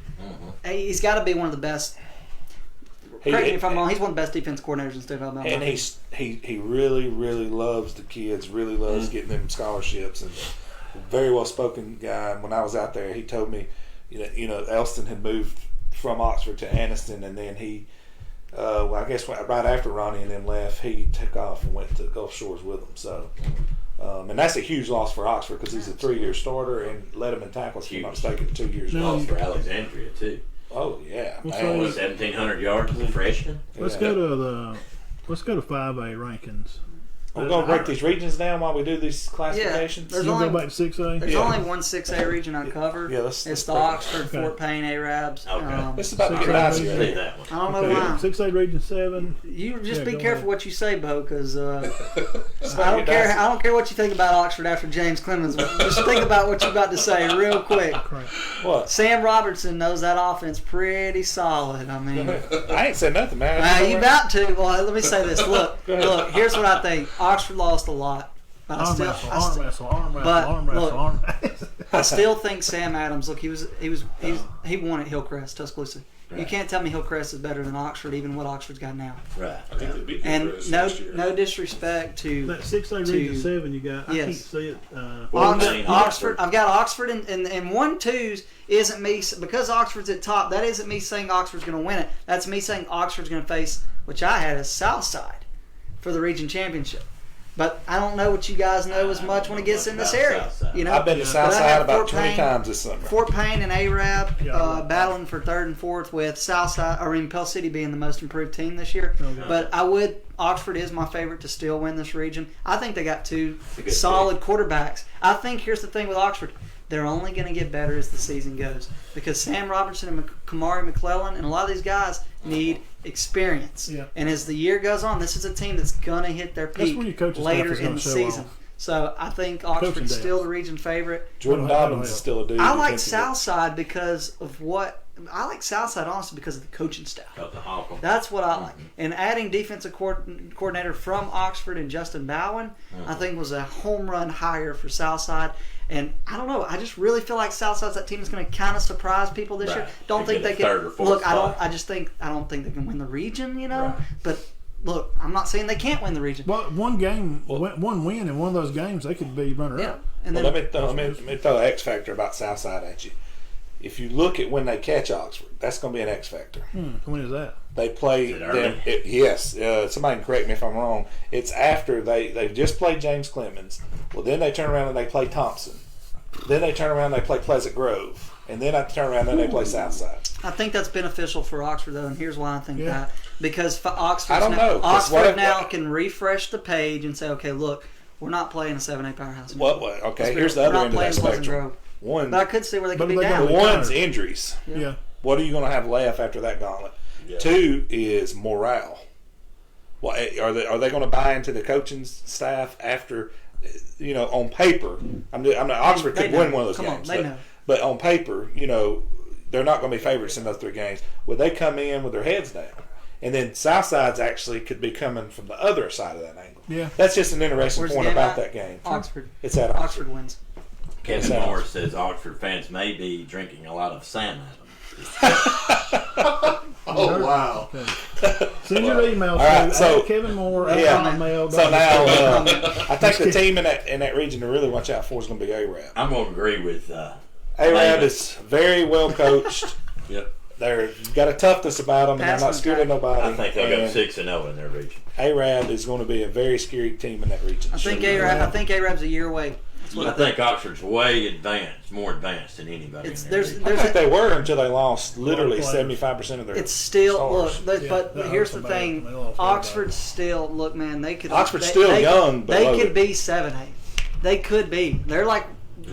[SPEAKER 4] he's got to be one of the best. Correct me if I'm wrong. He's one of the best defense coordinators in the state of Alabama.
[SPEAKER 3] and he really loves the kids. Really loves getting them scholarships, and very well spoken guy. When I was out there, he told me, Elston had moved from Oxford to Anniston, and then he, I guess right after Ronnie and them left, he took off and went to Gulf Shores with them. So, and that's a huge loss for Oxford because he's a 3-year starter and led him in tackles. If I'm not mistaken, 2 years
[SPEAKER 1] No.
[SPEAKER 3] ago.
[SPEAKER 2] Lost for Alexandria too.
[SPEAKER 3] Oh yeah,
[SPEAKER 1] What's
[SPEAKER 3] man.
[SPEAKER 1] that?
[SPEAKER 2] 1,700 yards as a freshman.
[SPEAKER 1] Let's
[SPEAKER 3] Yeah.
[SPEAKER 1] go to 5A rankings.
[SPEAKER 3] We're gonna break these regions down while we do these classifications.
[SPEAKER 4] There's
[SPEAKER 1] You
[SPEAKER 4] only-
[SPEAKER 1] go back to 6A?
[SPEAKER 4] There's
[SPEAKER 3] Yeah.
[SPEAKER 4] only one 6A region I cover.
[SPEAKER 3] Yeah, let's
[SPEAKER 4] it's the
[SPEAKER 3] break it.
[SPEAKER 4] Oxford,
[SPEAKER 1] Okay.
[SPEAKER 4] Fort Payne Arabs.
[SPEAKER 2] Okay.
[SPEAKER 3] This is about to
[SPEAKER 1] Six
[SPEAKER 3] get
[SPEAKER 1] A
[SPEAKER 3] nice
[SPEAKER 1] region.
[SPEAKER 2] See
[SPEAKER 3] here.
[SPEAKER 2] that one.
[SPEAKER 4] I don't know
[SPEAKER 1] Okay.
[SPEAKER 4] why.
[SPEAKER 1] 6A region 7.
[SPEAKER 4] You just
[SPEAKER 1] Yeah,
[SPEAKER 4] be
[SPEAKER 1] go
[SPEAKER 4] careful
[SPEAKER 1] ahead.
[SPEAKER 4] what you say, Bo, because
[SPEAKER 3] It's about
[SPEAKER 4] I
[SPEAKER 3] to
[SPEAKER 4] don't
[SPEAKER 3] get
[SPEAKER 4] care.
[SPEAKER 3] dicey.
[SPEAKER 4] I don't care what you think about Oxford after James Clemens. Just think about what you're about to say real quick.
[SPEAKER 1] Correct.
[SPEAKER 3] What?
[SPEAKER 4] Sam Robertson knows that offense pretty solid. I mean,
[SPEAKER 3] I ain't said nothing, man.
[SPEAKER 4] you about to. Well, let me say this. Look,
[SPEAKER 3] ahead.
[SPEAKER 4] look. Here's what I think. Oxford lost a lot, but
[SPEAKER 1] Arm wrestle, arm wrestle, arm wrestle,
[SPEAKER 4] but
[SPEAKER 1] arm wrestle,
[SPEAKER 4] look,
[SPEAKER 1] arm wrestle.
[SPEAKER 4] I still think Sam Adams. Look, he won at Hillcrest, Tuscaloosa. You
[SPEAKER 2] Right.
[SPEAKER 4] can't tell me Hillcrest is better than Oxford, even what Oxford's got now.
[SPEAKER 2] Right.
[SPEAKER 5] I think they beat
[SPEAKER 4] And
[SPEAKER 5] Hillcrest
[SPEAKER 4] no,
[SPEAKER 5] last year.
[SPEAKER 4] no disrespect to
[SPEAKER 1] That 6A
[SPEAKER 4] to-
[SPEAKER 1] region 7 you got. I
[SPEAKER 4] Yes.
[SPEAKER 1] can't see it.
[SPEAKER 2] Oxford.
[SPEAKER 4] Oxford. I've got Oxford and 1-2s isn't me because Oxford's at top. That isn't me saying Oxford's going to win it. That's me saying Oxford's going to face, which I had as Southside for the region championship. But I don't know what you guys know as much when it gets in this area. You know,
[SPEAKER 3] I've been to
[SPEAKER 1] Yeah.
[SPEAKER 4] But I
[SPEAKER 3] Southside
[SPEAKER 4] had
[SPEAKER 3] about
[SPEAKER 4] Fort
[SPEAKER 3] 20
[SPEAKER 4] Payne-
[SPEAKER 3] times this summer.
[SPEAKER 4] Fort Payne and Arab
[SPEAKER 1] Yeah.
[SPEAKER 4] battling for 3rd and 4th with Southside, Pell City being the most improved team this year.
[SPEAKER 1] Okay.
[SPEAKER 4] But Oxford is my favorite to still win this region. I think they got two
[SPEAKER 2] a good
[SPEAKER 4] solid quarterbacks. I think here's the thing with Oxford. They're only going to get better as the season goes because Sam Robertson and Kamari McClellan and a lot of these guys need experience.
[SPEAKER 1] Yeah.
[SPEAKER 4] And as the year goes on, this is a team that's going to hit their
[SPEAKER 1] That's
[SPEAKER 4] peak
[SPEAKER 1] when your coaching staff
[SPEAKER 4] later
[SPEAKER 1] is
[SPEAKER 4] in
[SPEAKER 1] gonna
[SPEAKER 4] the
[SPEAKER 1] show
[SPEAKER 4] season.
[SPEAKER 1] off.
[SPEAKER 4] So I think
[SPEAKER 1] Coaching
[SPEAKER 4] Oxford's
[SPEAKER 1] depth.
[SPEAKER 4] still the region favorite.
[SPEAKER 3] Jordan
[SPEAKER 1] That'll
[SPEAKER 3] Dobbins is
[SPEAKER 1] help.
[SPEAKER 3] still a dude.
[SPEAKER 4] I like
[SPEAKER 3] defensively.
[SPEAKER 4] Southside because of I like Southside honestly because of the coaching staff.
[SPEAKER 2] Got the hawk on.
[SPEAKER 4] That's what I like. And adding defensive coordinator from Oxford and Justin Bowen, I think was a home run hire for Southside. And I don't know. I just really feel like Southside's that team is going to kind of surprise people this year.
[SPEAKER 2] Right.
[SPEAKER 4] Don't
[SPEAKER 2] They
[SPEAKER 4] think
[SPEAKER 2] get
[SPEAKER 4] they
[SPEAKER 2] a
[SPEAKER 4] can.
[SPEAKER 2] third or fourth
[SPEAKER 4] Look, I
[SPEAKER 2] spot.
[SPEAKER 4] don't think they can win the region. You know,
[SPEAKER 2] Right.
[SPEAKER 4] but look, I'm not saying they can't win the region.
[SPEAKER 1] Well, one win in one of those games, they could be runner
[SPEAKER 4] Yeah,
[SPEAKER 1] up.
[SPEAKER 4] and
[SPEAKER 3] Well,
[SPEAKER 4] then
[SPEAKER 3] let me throw an X factor about Southside at you. If you look at when they catch Oxford, that's going to be an X factor.
[SPEAKER 1] When is that?
[SPEAKER 3] They play
[SPEAKER 2] Is it early?
[SPEAKER 3] them. Yes, somebody can correct me if I'm wrong. It's after they've just played James Clemens. Well, then they turn around and they play Thompson. Then they turn around and they play Pleasant Grove. And then I turn around and they play Southside.
[SPEAKER 4] I think that's beneficial for Oxford, though, and here's why I think
[SPEAKER 1] Yeah.
[SPEAKER 4] that. Because Oxford
[SPEAKER 3] I don't know, 'cause
[SPEAKER 4] Oxford now can refresh the page and say, okay, look, we're not playing a 7A powerhouse.
[SPEAKER 3] What? Okay,
[SPEAKER 4] We're
[SPEAKER 3] here's the
[SPEAKER 4] not
[SPEAKER 3] other end of that
[SPEAKER 4] playing Pleasant
[SPEAKER 3] spectrum.
[SPEAKER 4] Grove.
[SPEAKER 3] One,
[SPEAKER 4] But I could see where they
[SPEAKER 1] But
[SPEAKER 4] could be
[SPEAKER 1] they
[SPEAKER 4] down.
[SPEAKER 1] gotta-
[SPEAKER 3] one's injuries.
[SPEAKER 1] Yeah.
[SPEAKER 3] What are you going to have left after that gauntlet?
[SPEAKER 5] Yeah.
[SPEAKER 3] Two is morale. Well, are they going to buy into the coaching staff after, on paper? I'm not. Oxford
[SPEAKER 4] They
[SPEAKER 3] could
[SPEAKER 4] know.
[SPEAKER 3] win one of those
[SPEAKER 4] Come on,
[SPEAKER 3] games,
[SPEAKER 4] they know.
[SPEAKER 3] but on paper, they're not going to be favorites in those three games. Would they come in with their heads down? And then Southside's actually could be coming from the other side of that angle.
[SPEAKER 1] Yeah.
[SPEAKER 3] That's just an interesting
[SPEAKER 4] Where's the
[SPEAKER 3] point
[SPEAKER 4] game
[SPEAKER 3] about
[SPEAKER 4] at?
[SPEAKER 3] that game.
[SPEAKER 4] Oxford.
[SPEAKER 3] It's at Oxford.
[SPEAKER 4] Oxford wins.
[SPEAKER 2] Kevin
[SPEAKER 3] Sounds-
[SPEAKER 2] Morris says Oxford fans may be drinking a lot of Sam Adams.
[SPEAKER 5] Oh, wow.
[SPEAKER 1] Okay. Send your email
[SPEAKER 3] All right,
[SPEAKER 1] to
[SPEAKER 3] so-
[SPEAKER 1] Kevin Moore
[SPEAKER 3] Yeah.
[SPEAKER 1] @hotmail.com.
[SPEAKER 3] So now, I think the team in that region to really watch out for is going to be Arab.
[SPEAKER 2] I'm going to agree with
[SPEAKER 3] Arab is very well coached.
[SPEAKER 5] Yep.
[SPEAKER 3] they're got a toughness about them, and they're not scared of nobody.
[SPEAKER 2] I think they'll go 6-0 in their region.
[SPEAKER 3] Arab is going to be a very scary team in that region.
[SPEAKER 4] I think Arab's a year away.
[SPEAKER 2] I think Oxford's way advanced, more advanced than anybody.
[SPEAKER 4] I
[SPEAKER 3] think they were until they lost literally 75% of their.
[SPEAKER 4] It's still
[SPEAKER 3] stars.
[SPEAKER 4] look, but here's the thing: Oxford's still look, man. They could.
[SPEAKER 3] Oxford's still young, but
[SPEAKER 4] they could be 7A. They could be. They're like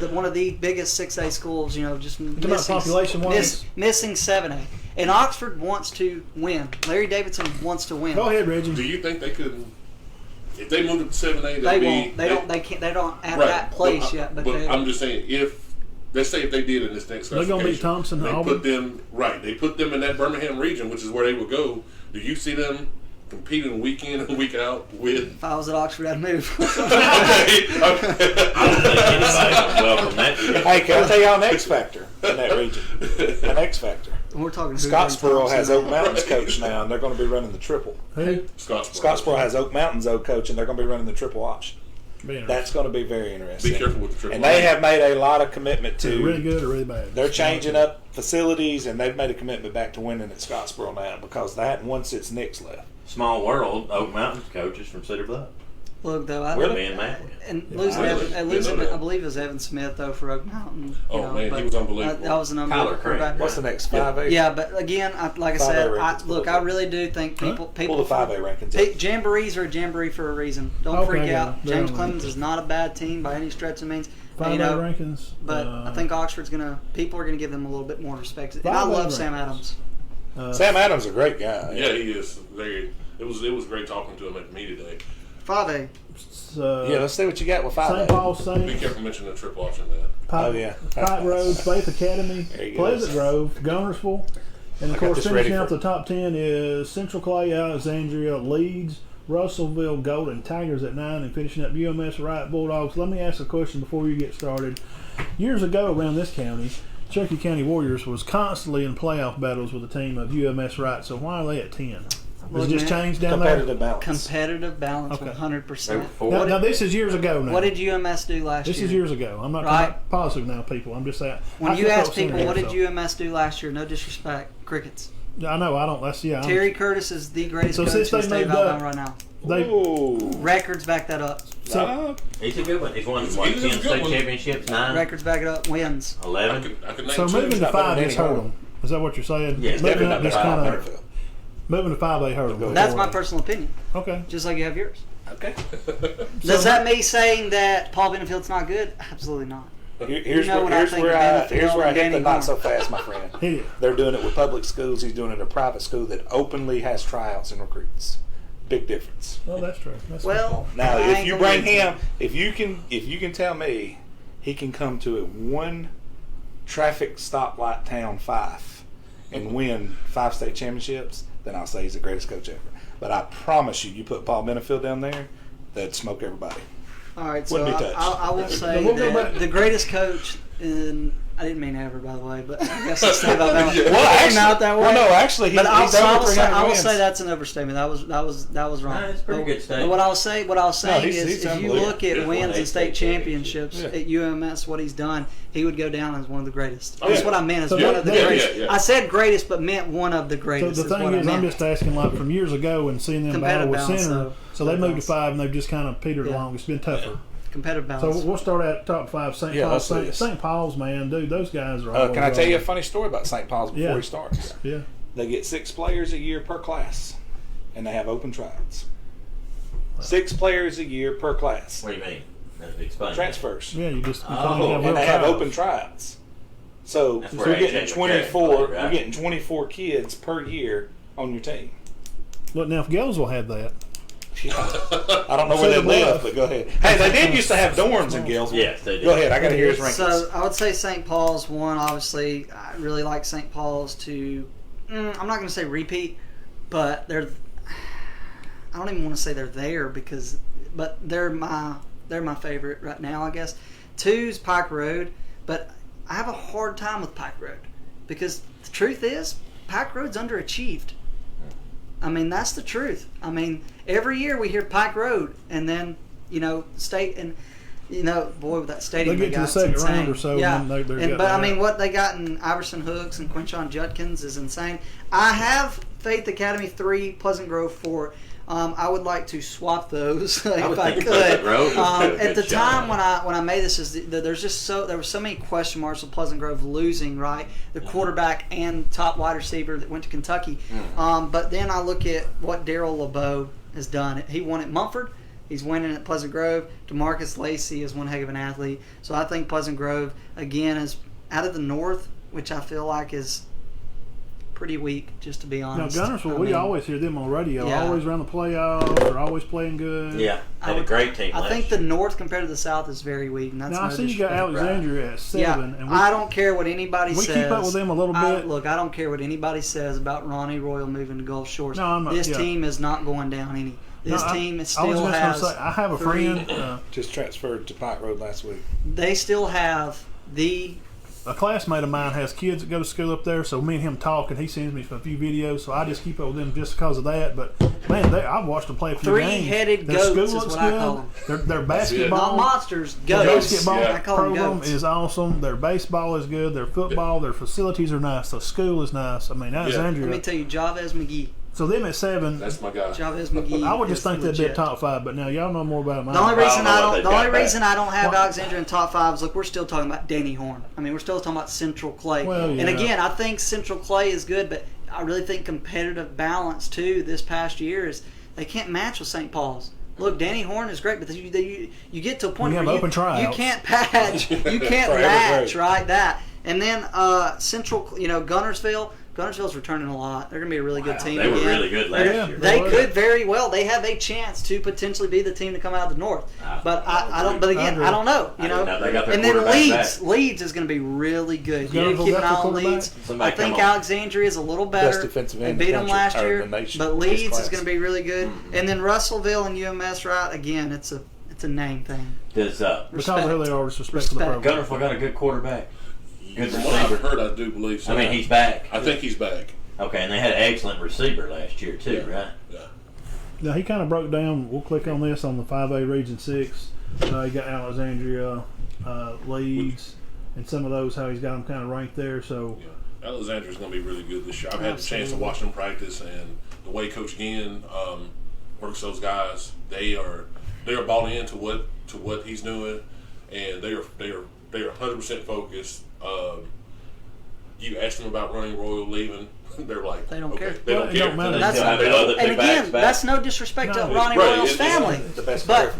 [SPEAKER 4] one of the biggest 6A schools. You know, just missing 7A. And Oxford wants to win. Larry Davidson wants to win.
[SPEAKER 1] Go ahead, Reggie.
[SPEAKER 5] Do you think they could? If they moved up to 7A,
[SPEAKER 4] they won't. They can't. They don't at that place yet. But
[SPEAKER 5] I'm just saying, let's say if they did in this next classification,
[SPEAKER 1] they're going to beat Thompson.
[SPEAKER 5] They put them right. They put them in that Birmingham region, which is where they would go. Do you see them competing week in and week out with?
[SPEAKER 4] If I was at Oxford, I'd move.
[SPEAKER 2] I don't think anybody would welcome that.
[SPEAKER 3] Hey, can I tell y'all an X factor in that region? An X factor.
[SPEAKER 4] We're talking.
[SPEAKER 3] Scottsboro has Oak Mountain's coach now, and they're going to be running the triple.
[SPEAKER 1] Who?
[SPEAKER 3] Scottsboro has Oak Mountain's old coach, and they're going to be running the triple option. That's going to be very interesting.
[SPEAKER 5] Be careful with the triple.
[SPEAKER 3] And they have made a lot of commitment to.
[SPEAKER 1] Really good or really bad?
[SPEAKER 3] They're changing up facilities, and they've made a commitment back to winning at Scottsboro now because they hadn't won since Nick's left.
[SPEAKER 2] Small world. Oak Mountain's coaches from Cedar Bluff.
[SPEAKER 4] Look, though,
[SPEAKER 2] I
[SPEAKER 4] believe it was Evan Smith though for Oak Mountain.
[SPEAKER 5] He was unbelievable.
[SPEAKER 4] That was an unbelievable.
[SPEAKER 3] What's the next 5A?
[SPEAKER 4] Yeah, but again, like I said, I really do think people
[SPEAKER 3] pull the 5A rankings.
[SPEAKER 4] Jamborees are a jamboree for a reason. Don't freak out. James Clemens is not a bad team by any stretch of the means.
[SPEAKER 1] 5A rankings,
[SPEAKER 4] but I think Oxford's people are gonna give them a little bit more respect. And I love Sam Adams.
[SPEAKER 3] Sam Adams is a great guy.
[SPEAKER 5] Yeah, he is. It was great talking to him at the media today.
[SPEAKER 4] 5A.
[SPEAKER 3] Let's see what you got with 5A.
[SPEAKER 1] St. Paul's Saints.
[SPEAKER 5] Be careful mentioning the triple option, man.
[SPEAKER 1] Pike Road, Faith Academy, Pleasant Grove, Gunnersville, and of course finishing out the top 10 is Central Clay, Alexandria, Leeds, Russellville, Golden Tigers at 9, and finishing up UMS Wright Bulldogs. Let me ask a question before you get started. Years ago around this county, Cherokee County Warriors was constantly in playoff battles with a team of UMS Wright, so why are they at 10? Has it just changed down there?
[SPEAKER 4] Competitive balance,
[SPEAKER 1] okay.
[SPEAKER 4] 100%.
[SPEAKER 1] Now this is years ago now.
[SPEAKER 4] What did UMS do last year?
[SPEAKER 1] This is years ago. I'm not talking positive now, people. I'm just saying.
[SPEAKER 4] When you ask people, what did UMS do last year? No disrespect. Crickets.
[SPEAKER 1] I know. I don't.
[SPEAKER 4] Terry Curtis is the greatest coach in the state of Alabama right now. Records back that up.
[SPEAKER 2] He's a good one. He's won 10 state championships, 9.
[SPEAKER 4] Records back it up. Wins.
[SPEAKER 2] 11.
[SPEAKER 1] So moving to 5 just hurt them. Is that what you're saying?
[SPEAKER 2] Yeah,
[SPEAKER 1] moving up just kind of. Moving to 5A hurt them.
[SPEAKER 4] That's my personal opinion.
[SPEAKER 1] Okay.
[SPEAKER 4] Just like you have yours.
[SPEAKER 3] Okay.
[SPEAKER 4] Does that mean saying that Paul Benefield's not good? Absolutely not.
[SPEAKER 3] Here's where I hit the not so fast, my friend. They're doing it with public schools. He's doing it at a private school that openly has tryouts and recruits. Big difference.
[SPEAKER 1] Well, that's true.
[SPEAKER 3] Now if you bring him, if you can tell me he can come to a one traffic stoplight town 5 and win 5 state championships, then I'll say he's the greatest coach ever. But I promise you put Paul Benefield down there, they'd smoke everybody.
[SPEAKER 4] All right, so I will say that the greatest coach in, I didn't mean ever, by the way, but I guess it's not that way. Not that way.
[SPEAKER 3] Well, no, actually,
[SPEAKER 4] I will say that's an overstatement. That was wrong.
[SPEAKER 2] It's a pretty good statement.
[SPEAKER 4] What I was saying is, if you look at wins and state championships at UMS, what he's done, he would go down as one of the greatest. That's what I meant, as one of the greatest. I said greatest, but meant one of the greatest.
[SPEAKER 1] So the thing is, I'm just asking, like from years ago and seeing them battle with Center. So they moved to 5 and they've just kind of petered along. It's been tougher.
[SPEAKER 4] Competitive balance.
[SPEAKER 1] So we'll start at top 5. St. Paul's, man, dude, those guys are.
[SPEAKER 3] Can I tell you a funny story about St. Paul's before he starts?
[SPEAKER 1] Yeah.
[SPEAKER 3] They get 6 players a year per class, and they have open tryouts. 6 players a year per class.
[SPEAKER 2] What do you mean? Explain.
[SPEAKER 3] Transfers.
[SPEAKER 1] Yeah, you just.
[SPEAKER 3] And they have open tryouts. So we're getting 24. We're getting 24 kids per year on your team.
[SPEAKER 1] Look, now if Gainesville had that.
[SPEAKER 3] I don't know where they live, but go ahead. Hey, they did used to have dorms in Gainesville.
[SPEAKER 2] Yes, they did.
[SPEAKER 3] Go ahead. I got to hear his rankings.
[SPEAKER 4] So I would say St. Paul's one. Obviously, I really like St. Paul's to. I'm not going to say repeat, but they're. I don't even want to say they're there but they're my favorite right now, I guess. 2's Pike Road, but I have a hard time with Pike Road because the truth is Pike Road's underachieved. I mean, that's the truth. I mean, every year we hear Pike Road, and then, state, and, You know, boy, with that stadium
[SPEAKER 1] They get to the second round or so.
[SPEAKER 4] Yeah,
[SPEAKER 1] and they're
[SPEAKER 4] but I mean, what they got in Iverson Hooks and Quinshon Judkins is insane. I have Faith Academy 3, Pleasant Grove 4. I would like to swap those if I could. At the time when I made this, there were so many question marks with Pleasant Grove losing, right? The quarterback and top wide receiver that went to Kentucky. But then I look at what Darryl LeBeau has done. He won at Mumford. He's winning at Pleasant Grove. DeMarcus Lacey is one heck of an athlete. So I think Pleasant Grove, again, is out of the North, which I feel like is pretty weak, just to be honest.
[SPEAKER 1] Now, Gunnersville, we always hear them on radio. Yeah. Always around the playoffs. They're always playing good.
[SPEAKER 2] Yeah, had a great team.
[SPEAKER 4] I think the North compared to the South is very weak. And that's
[SPEAKER 1] now, I see you got Alexandria at 7.
[SPEAKER 4] Yeah, and I don't care what anybody says.
[SPEAKER 1] We keep up with them a little bit.
[SPEAKER 4] Look, I don't care what anybody says about Ronnie Royal moving to Gulf Shores.
[SPEAKER 1] No, I'm not,
[SPEAKER 4] this team is not going down any. This team still has.
[SPEAKER 1] I have a friend
[SPEAKER 3] just transferred to Pike Road last week.
[SPEAKER 4] They still have
[SPEAKER 1] a classmate of mine has kids that go to school up there, so me and him talk, and he sends me a few videos, so I just keep up with them just because of that. But man, I've watched them play a few games.
[SPEAKER 4] Three-headed goats is what I call them.
[SPEAKER 1] Their basketball,
[SPEAKER 4] not monsters, goats.
[SPEAKER 1] Their basketball program is awesome. Their baseball is good. Their football, their facilities are nice. The school is nice. I mean, Alexandria.
[SPEAKER 4] Let me tell you, Javez McGee.
[SPEAKER 1] So them at 7.
[SPEAKER 5] That's my guy.
[SPEAKER 4] Javez McGee.
[SPEAKER 1] I would just think they'd be a top 5, but now y'all know more about them.
[SPEAKER 4] The only reason I don't have Alexandria in top 5 is, look, we're still talking about Danny Horn. I mean, we're still talking about Central Clay.
[SPEAKER 1] Well, yeah.
[SPEAKER 4] And again, I think Central Clay is good, but I really think competitive balance too this past year is they can't match with St. Paul's. Look, Danny Horn is great, but you get to a point where you can't patch, you can't match, right? That. And then Central, Gunnersville. Gunnersville's returning a lot. They're going to be a really good team.
[SPEAKER 2] They were really good last year.
[SPEAKER 4] They could very well. They have a chance to potentially be the team to come out of the North. But I don't. But again, I don't know. And then Leeds is going to be really good. You need to keep an eye on Leeds. I think Alexandria is a little better.
[SPEAKER 3] Best defensive end
[SPEAKER 4] they beat them last year,
[SPEAKER 3] the
[SPEAKER 4] but Leeds is going to be really good. Mm-hmm. And then Russellville and UMS, right? Again, it's a name thing.
[SPEAKER 2] Does
[SPEAKER 1] because of who they are, respect to the program.
[SPEAKER 2] Gunnersville got a good quarterback.
[SPEAKER 5] Good receiver. From what I've heard, I do believe so.
[SPEAKER 2] I mean, he's back.
[SPEAKER 5] I think he's back.
[SPEAKER 2] Okay, and they had an excellent receiver last year too, right?
[SPEAKER 5] Yeah.
[SPEAKER 1] Now he kind of broke down. We'll click on this on the 5A Region 6. You got Alexandria, Leeds, and some of those. How he's got them kind of ranked there. So
[SPEAKER 5] Alexandria's going to be really good this year. I've had the chance to watch them practice, and the way Coach Ginn works those guys, they are bought into what he's doing, and they are 100% focused. You ask them about Ronnie Royal leaving, they're like,
[SPEAKER 4] they don't care.
[SPEAKER 5] They don't care.
[SPEAKER 4] And again, that's no disrespect to Ronnie Royal's family.
[SPEAKER 3] The best
[SPEAKER 4] but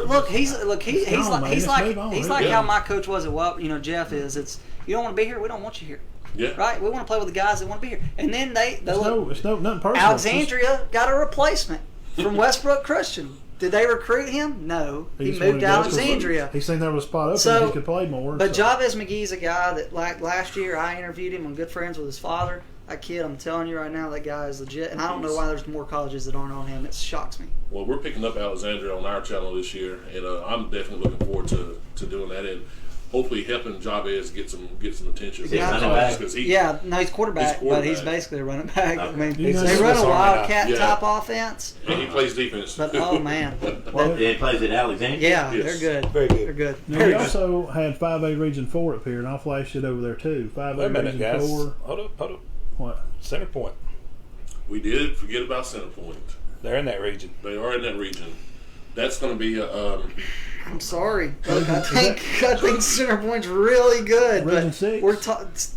[SPEAKER 4] look, he's like how my coach was at Jeff is. It's you don't want to be here, we don't want you here.
[SPEAKER 5] Yeah.
[SPEAKER 4] Right? We want to play with the guys that want to be here. And then
[SPEAKER 1] it's nothing personal.
[SPEAKER 4] Alexandria got a replacement from Westbrook Christian. Did they recruit him? No. He moved to Alexandria.
[SPEAKER 1] He seen there was a spot open and he could play more.
[SPEAKER 4] But Javez McGee's a guy that, like last year, I interviewed him. I'm good friends with his father. That kid, I'm telling you right now, that guy is legit. And I don't know why there's more colleges that aren't on him. It shocks me.
[SPEAKER 5] Well, we're picking up Alexandria on our channel this year, and I'm definitely looking forward to doing that. And hopefully helping Javez get some attention.
[SPEAKER 4] He's quarterback, but he's basically a running back. Okay. I mean, they run a wildcat type offense.
[SPEAKER 5] And he plays defense.
[SPEAKER 4] But oh man,
[SPEAKER 2] he plays at Alexandria.
[SPEAKER 4] Yeah, they're good.
[SPEAKER 3] Very good.
[SPEAKER 4] They're good.
[SPEAKER 1] Now, we also had 5A Region 4 up here, and I'll flash it over there too. 5A Region 4.
[SPEAKER 3] Hold up.
[SPEAKER 1] What?
[SPEAKER 3] Center Point.
[SPEAKER 5] We did forget about Center Point.
[SPEAKER 3] They're in that region.
[SPEAKER 5] They are in that region. That's going to be a.
[SPEAKER 4] I'm sorry. Look, I think Center Point's really good.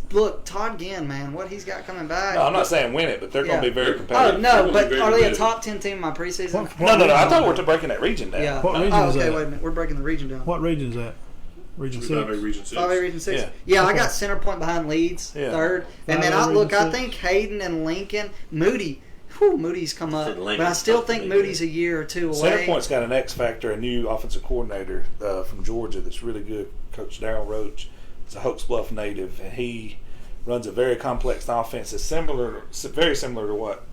[SPEAKER 4] But Todd Ginn, man, what he's got coming back.
[SPEAKER 3] No, I'm not saying win it, but they're going to be very competitive.
[SPEAKER 4] Oh, no, but are they a top 10 team in my preseason?
[SPEAKER 3] No. I thought we're breaking that region down.
[SPEAKER 4] Yeah.
[SPEAKER 1] What region is that?
[SPEAKER 4] Wait a minute. We're breaking the region down.
[SPEAKER 1] What region is that? Region 6?
[SPEAKER 5] 5A Region 6.
[SPEAKER 4] 5A Region 6. Yeah, I got Center Point behind Leeds, third. And then I think Hayden and Lincoln, Moody's come up, but I still think Moody's a year or two away.
[SPEAKER 3] Center Point's got an X factor, a new offensive coordinator from Georgia that's really good, Coach Darryl Roach. It's a Hoax Bluff native, and he runs a very complex offense. It's very similar to what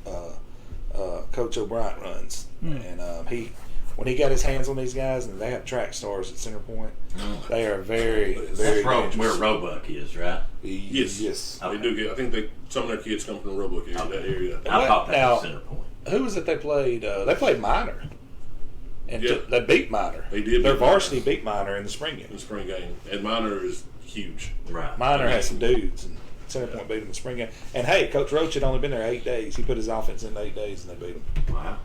[SPEAKER 3] Coach O'Brien runs. And when he got his hands on these guys, and they have track stars at Center Point, they are very, very dangerous.
[SPEAKER 2] Where Roebuck is, right?
[SPEAKER 5] Yes. Okay. They do get. I think some of their kids come from the Roebuck area, that area.
[SPEAKER 2] I thought that was Center Point.
[SPEAKER 3] Who was it they played? They played Minor. And they beat Minor.
[SPEAKER 5] They did.
[SPEAKER 3] Their varsity beat Minor in the spring game.
[SPEAKER 5] And Minor is huge.
[SPEAKER 2] Right.
[SPEAKER 3] Minor has some dudes, and Center Point beat them in the spring game. And hey, Coach Roach had only been there 8 days. He put his offense in 8 days, and they beat him.
[SPEAKER 2] Wow.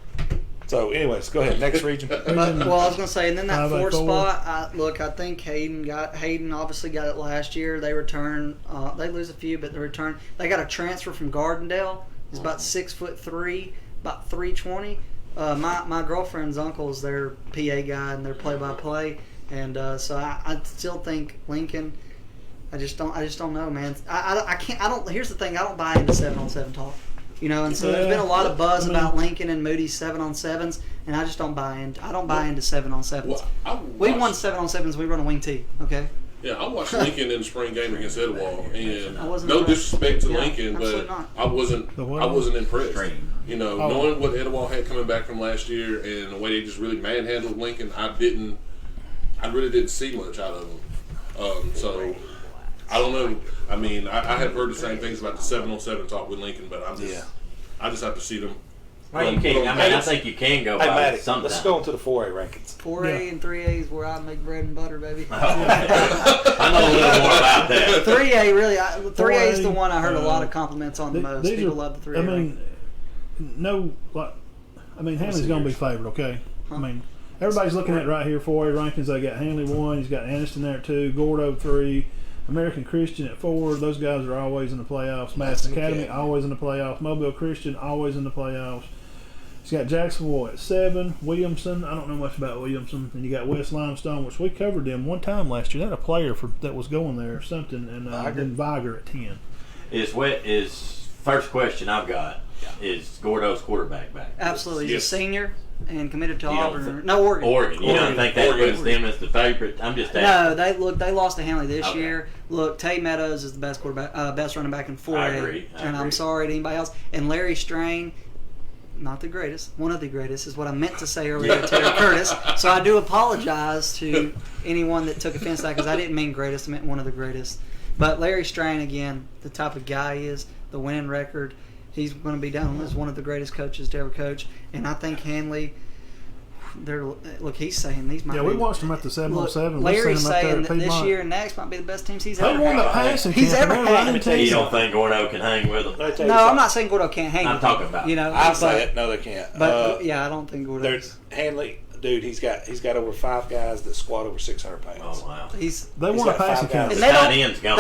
[SPEAKER 3] So, anyways, go ahead. Next region.
[SPEAKER 4] Well, I was going to say, and then that 4
[SPEAKER 1] 4?
[SPEAKER 4] spot, I think Hayden obviously got it last year. They return, they lose a few, but they return. They got a transfer from Gardendale. He's about 6'3", about 320. My girlfriend's uncle is their PA guy and their play-by-play, and so I still think Lincoln. I just don't know, man. I can't. Here's the thing. I don't buy into 7-on-7 talk. And so there's been a lot of buzz about Lincoln and Moody's 7-on-7s, and I just don't buy into. I don't buy into 7-on-7s. We won 7-on-7s. We run a wing T. Okay.
[SPEAKER 5] Yeah, I watched Lincoln in the spring game against Etowah, and no
[SPEAKER 4] impressed.
[SPEAKER 5] Disrespect to Lincoln, but
[SPEAKER 4] not.
[SPEAKER 5] I wasn't impressed.
[SPEAKER 2] Extreme.
[SPEAKER 5] Knowing what Etowah had coming back from last year and the way they just really manhandled Lincoln, I really didn't see much out of them. So I don't know. I mean, I have heard the same things about the 7-on-7 talk with Lincoln, but I just have to see them.
[SPEAKER 2] Well, you can't. I think you can go by something.
[SPEAKER 3] Let's go into the 4A rankings.
[SPEAKER 4] 4A and 3A is where I make bread and butter, baby.
[SPEAKER 2] I know a little more about that.
[SPEAKER 4] 3A really. 3A is the one I heard a lot of compliments on the most. People love the 3A.
[SPEAKER 1] Hanley's going to be favored. Okay. Huh? I mean, everybody's looking at right here 4A rankings. They got Hanley 1. He's got Anniston there 2. Gordo 3. American Christian at 4. Those guys are always in the playoffs. Madison Academy always in the playoffs. Mobile Christian always in the playoffs. He's got Jacksonville at 7. Williamson, I don't know much about Williamson. And you got West Limestone, which we covered them one time last year. They had a player that was going there or something, and then Viger at 10.
[SPEAKER 2] Is first question I've got is Gordo's quarterback back?
[SPEAKER 4] Absolutely, he's a senior and committed to Auburn.
[SPEAKER 2] Oregon.
[SPEAKER 4] Oregon.
[SPEAKER 2] You don't think that puts them as the favorite? I'm just asking.
[SPEAKER 4] No, they lost to Hanley this year. Look, Tay Meadows is the best quarterback, best running back in 4A.
[SPEAKER 2] I agree.
[SPEAKER 4] I'm sorry to anybody else. And Larry Strain. Not the greatest. One of the greatest is what I meant to say earlier to Terry Curtis. So I do apologize to anyone that took offense to that because I didn't mean greatest. I meant one of the greatest. But Larry Strain, again, the type of guy he is, the winning record, he's going to be down as one of the greatest coaches to ever coach. And I think Hanley, he's saying these might be.
[SPEAKER 1] Yeah, we watched him at the 7-on-7.
[SPEAKER 4] Larry's saying that this year and next might be the best teams he's ever had.
[SPEAKER 1] They won the passing
[SPEAKER 4] he's ever had.
[SPEAKER 2] You don't think Gordo can hang with them?
[SPEAKER 4] No, I'm not saying Gordo can't hang with them.
[SPEAKER 2] I'm talking about.
[SPEAKER 3] I'll say it. No, they can't.
[SPEAKER 4] But I don't think Gordo.
[SPEAKER 3] There's Hanley. Dude, he's got over 5 guys that squat over 600 pounds.
[SPEAKER 2] Oh wow!
[SPEAKER 1] They want a passing count.
[SPEAKER 4] They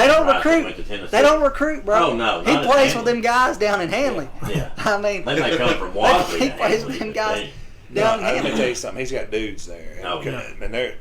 [SPEAKER 4] don't recruit. They don't recruit, bro.
[SPEAKER 2] Oh no!
[SPEAKER 4] He plays with them guys down in Hanley.
[SPEAKER 2] Yeah.
[SPEAKER 4] I mean,
[SPEAKER 2] they may come from Wadley.
[SPEAKER 4] He plays with them guys down in Hanley.
[SPEAKER 3] Let me tell you something. He's got dudes there.
[SPEAKER 2] Okay.
[SPEAKER 3] And they're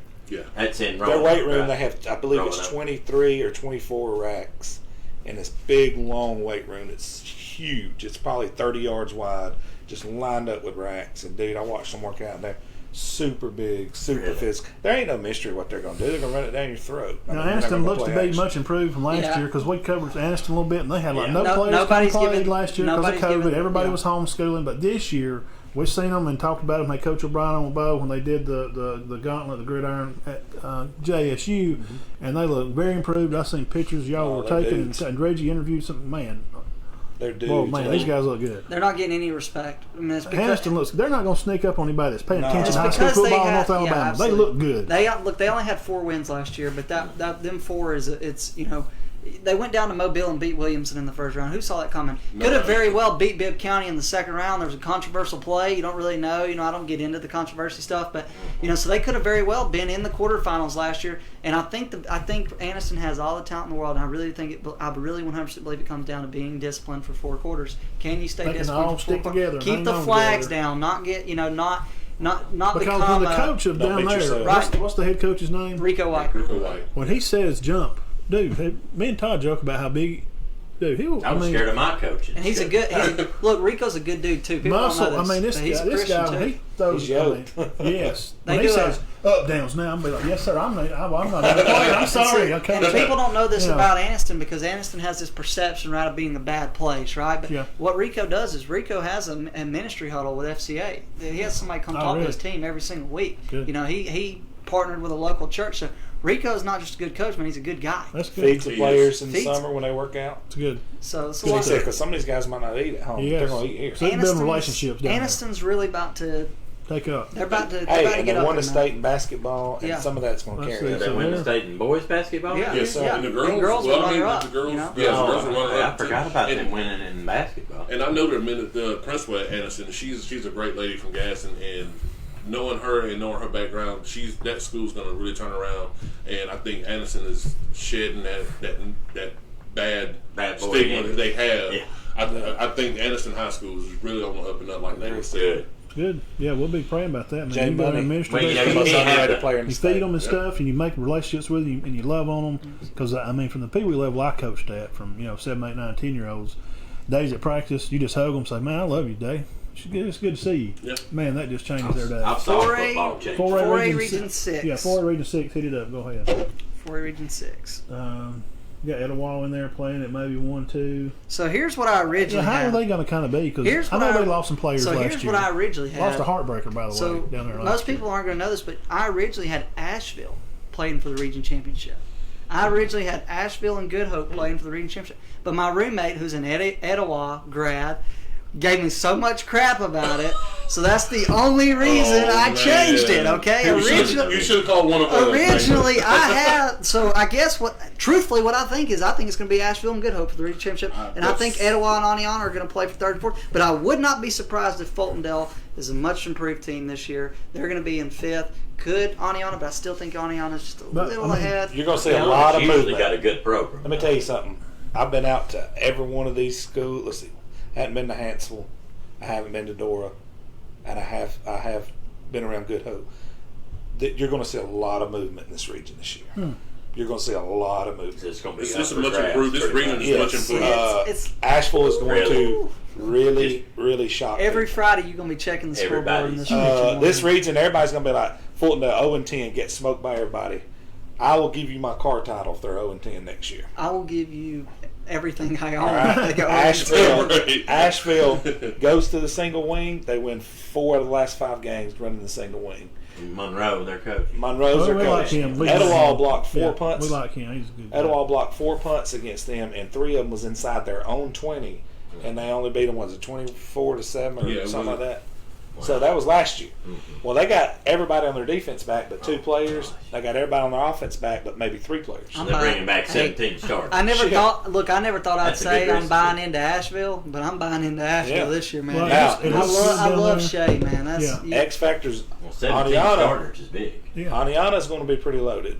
[SPEAKER 2] that's in
[SPEAKER 3] their weight room. They have, I believe, it's 23 or 24 racks in this big long weight room. It's huge. It's probably 30 yards wide, just lined up with racks. And dude, I watched them work out in there. Super big, super physical. There ain't no mystery what they're going to do. They're going to run it down your throat.
[SPEAKER 1] Now, Anniston looks to be much improved from last year because we covered Anniston a little bit, and they had no players played last year because of COVID. Everybody was homeschooling, but this year we've seen them and talked about them. They Coach O'Brien on the bow when they did the gauntlet, the gridiron at JSU, and they look very improved. I've seen pictures y'all were taking, and Reggie interviewed some man.
[SPEAKER 3] They're dudes.
[SPEAKER 1] Oh man, these guys look good.
[SPEAKER 4] They're not getting any respect. I mean,
[SPEAKER 1] Anniston looks. They're not going to sneak up on anybody that's paying attention to high school football in North Alabama. They look good.
[SPEAKER 4] They only had 4 wins last year, but them 4 is they went down to Mobile and beat Williamson in the first round. Who saw that coming? Could have very well beat Bibb County in the second round. There was a controversial play. You don't really know. I don't get into the controversy stuff, but so they could have very well been in the quarterfinals last year. And I think Anniston has all the talent in the world, and I really 100% believe it comes down to being disciplined for 4 quarters. Can you stay disciplined for 4 quarters? Keep the flags down. Not get not
[SPEAKER 1] because
[SPEAKER 4] become
[SPEAKER 1] when the coach of down there, what's the head coach's name?
[SPEAKER 4] Rico White.
[SPEAKER 1] When he says jump. Dude, me and Todd joke about how big. Dude,
[SPEAKER 2] I'm scared of my coaching.
[SPEAKER 4] And he's a good. Look, Rico's a good dude too. People
[SPEAKER 1] muscle.
[SPEAKER 4] Don't know this,
[SPEAKER 1] this guy, he throws. Yes, when he says up downs now, I'm be like, yes sir, I'm not I'm sorry. Okay.
[SPEAKER 4] And people don't know this about Anniston because Anniston has this perception of being a bad place, right? But what Rico does is Rico has a ministry huddle with FCA. He has somebody come talk to his team every single week. Good. He partnered with a local church. So Rico's not just a good coach, man. He's a good guy.
[SPEAKER 1] That's good.
[SPEAKER 3] Feeds the players in the summer when they work out.
[SPEAKER 1] It's good.
[SPEAKER 4] So
[SPEAKER 3] because some of these guys might not eat at home. They're going to eat here.
[SPEAKER 1] So they're building relationships down
[SPEAKER 4] Anniston's really about to
[SPEAKER 1] take up.
[SPEAKER 4] They're about to.
[SPEAKER 3] Hey,
[SPEAKER 4] get
[SPEAKER 3] and they
[SPEAKER 4] up
[SPEAKER 3] won
[SPEAKER 4] there,
[SPEAKER 3] the
[SPEAKER 4] man.
[SPEAKER 3] state in basketball, and
[SPEAKER 4] Yeah.
[SPEAKER 3] some of that's going to
[SPEAKER 1] Let's
[SPEAKER 3] carry.
[SPEAKER 1] see.
[SPEAKER 2] They
[SPEAKER 1] So
[SPEAKER 2] win the
[SPEAKER 1] they're-
[SPEAKER 2] state in boys basketball.
[SPEAKER 4] Yeah.
[SPEAKER 5] Yes, sir.
[SPEAKER 4] Yeah.
[SPEAKER 5] And the
[SPEAKER 4] And girls
[SPEAKER 5] well,
[SPEAKER 4] were
[SPEAKER 5] I mean,
[SPEAKER 4] runner-up,
[SPEAKER 5] the girls,
[SPEAKER 4] you know?
[SPEAKER 5] yes, the
[SPEAKER 2] Oh,
[SPEAKER 5] girls are running
[SPEAKER 2] I
[SPEAKER 5] up.
[SPEAKER 2] forgot about
[SPEAKER 5] And-
[SPEAKER 2] them winning in basketball.
[SPEAKER 5] And I know the principal at Anderson. She's a great lady from Gaston, and knowing her and knowing her background, that school's going to really turn around. And I think Anderson is shedding that bad
[SPEAKER 2] boy
[SPEAKER 5] stigma
[SPEAKER 2] image.
[SPEAKER 5] that they have.
[SPEAKER 2] Yeah.
[SPEAKER 5] I think Anderson High School is really on the up and up, like they were
[SPEAKER 2] Good.
[SPEAKER 5] saying.
[SPEAKER 1] Good. Yeah, we'll be praying about that, man.
[SPEAKER 3] Jay
[SPEAKER 1] You got an
[SPEAKER 3] Bunny.
[SPEAKER 1] administrator.
[SPEAKER 2] Well, you know,
[SPEAKER 3] Most
[SPEAKER 2] you can't have
[SPEAKER 3] underrated
[SPEAKER 2] the-
[SPEAKER 3] player in the
[SPEAKER 1] You
[SPEAKER 3] state.
[SPEAKER 1] feed them and
[SPEAKER 5] Yeah.
[SPEAKER 1] stuff, and you make relationships with them, and you love on them. Because I mean, from the Pee Wee level I coached at, from 7, 8, 9, 10-year-olds, days at practice, you just hug them, say, "Man, I love you, Dave. It's good to see you."
[SPEAKER 5] Yeah.
[SPEAKER 1] Man, that just changes their day.
[SPEAKER 2] I've saw
[SPEAKER 4] 4A
[SPEAKER 2] football change.
[SPEAKER 4] 4A Region 6.
[SPEAKER 1] Yeah, 4A Region 6. Hit it up. Go ahead.
[SPEAKER 4] 4A Region 6.
[SPEAKER 1] You got Etowah in there playing at maybe 1, 2.
[SPEAKER 4] So here's what I originally
[SPEAKER 1] How are
[SPEAKER 4] had.
[SPEAKER 1] they going to kind of be? Because
[SPEAKER 4] Here's
[SPEAKER 1] I
[SPEAKER 4] what
[SPEAKER 1] know
[SPEAKER 4] I-
[SPEAKER 1] they lost some players
[SPEAKER 4] So
[SPEAKER 1] last
[SPEAKER 4] here's
[SPEAKER 1] year.
[SPEAKER 4] what I originally had.
[SPEAKER 1] Lost a heartbreaker, by the
[SPEAKER 4] So
[SPEAKER 1] way, down there last
[SPEAKER 4] most
[SPEAKER 1] year.
[SPEAKER 4] people aren't going to know this, but I originally had Asheville playing for the region championship. I originally had Asheville and Good Hope playing for the region championship. But my roommate, who's an Etowah grad, gave me so much crap about it. So that's the only reason I changed it. Okay,
[SPEAKER 5] You should have called one of us.
[SPEAKER 4] Originally, I had. So I guess truthfully, what I think is, I think it's going to be Asheville and Good Hope for the region championship, and I think Etowah and Aniana are going to play for third and fourth. But I would not be surprised if Fultondale is a much improved team this year. They're going to be in fifth. Could Aniana, but I still think Aniana's just a little ahead.
[SPEAKER 3] You're going to see a lot of
[SPEAKER 2] Usually
[SPEAKER 3] movement.
[SPEAKER 2] got a good program.
[SPEAKER 3] Let me tell you something. I've been out to every one of these schools. Let's see. I haven't been to Hansville. I haven't been to Dora. And I have been around Good Hope. You're going to see a lot of movement in this region this year. You're going to see a lot of movement.
[SPEAKER 2] It's going to be
[SPEAKER 5] This
[SPEAKER 2] up
[SPEAKER 5] is
[SPEAKER 2] for
[SPEAKER 5] much
[SPEAKER 2] grabs
[SPEAKER 5] improved. This
[SPEAKER 2] pretty
[SPEAKER 5] region
[SPEAKER 2] much.
[SPEAKER 5] is much improved.
[SPEAKER 4] It's
[SPEAKER 3] Asheville is going
[SPEAKER 2] Really?
[SPEAKER 3] to really shock
[SPEAKER 4] every
[SPEAKER 3] people.
[SPEAKER 4] Friday you're going to be checking the scoreboard in this region.
[SPEAKER 3] This region, everybody's going to be like, Fultondale 0-10, get smoked by everybody. I will give you my car title if they're 0-10 next year.
[SPEAKER 4] I will give you everything I own.
[SPEAKER 3] All right.
[SPEAKER 4] They go,
[SPEAKER 3] Asheville goes to the single wing. They win 4 of the last 5 games running the single wing.
[SPEAKER 2] Monroe, their coach.
[SPEAKER 3] Monroe's their
[SPEAKER 1] We
[SPEAKER 3] coach.
[SPEAKER 1] like him.
[SPEAKER 3] Etowah blocked 4
[SPEAKER 1] Yeah,
[SPEAKER 3] punts.
[SPEAKER 1] We like him. He's a good guy.
[SPEAKER 3] Etowah blocked 4 punts against them, and 3 of them was inside their own 20, and they only beat them, was it 24-7 or something like that?
[SPEAKER 2] Wow.
[SPEAKER 3] So that was last year.
[SPEAKER 2] Mm-hmm.
[SPEAKER 3] Well, they got everybody on their defense back but 2 players. They got everybody on their offense back but maybe 3 players.
[SPEAKER 4] I'm
[SPEAKER 2] They're bringing
[SPEAKER 4] buying-
[SPEAKER 2] back 17 starters.
[SPEAKER 4] I never
[SPEAKER 3] Shit.
[SPEAKER 4] thought. Look, I never thought I'd
[SPEAKER 2] That's a
[SPEAKER 4] say
[SPEAKER 2] good
[SPEAKER 4] I'm
[SPEAKER 2] recipe.
[SPEAKER 4] buying into Asheville, but I'm buying into Asheville
[SPEAKER 3] Yeah.
[SPEAKER 4] this year, man.
[SPEAKER 1] Well,
[SPEAKER 3] Now,
[SPEAKER 1] it
[SPEAKER 4] I
[SPEAKER 1] looks
[SPEAKER 4] love,
[SPEAKER 1] good
[SPEAKER 4] I
[SPEAKER 1] down
[SPEAKER 4] love
[SPEAKER 1] there.
[SPEAKER 4] Shay, man. That's
[SPEAKER 1] Yeah.
[SPEAKER 4] you-
[SPEAKER 3] X Factor's
[SPEAKER 2] Well, 17
[SPEAKER 3] Aniana.
[SPEAKER 2] starters is big.
[SPEAKER 1] Yeah.
[SPEAKER 3] Aniana's going to be pretty loaded,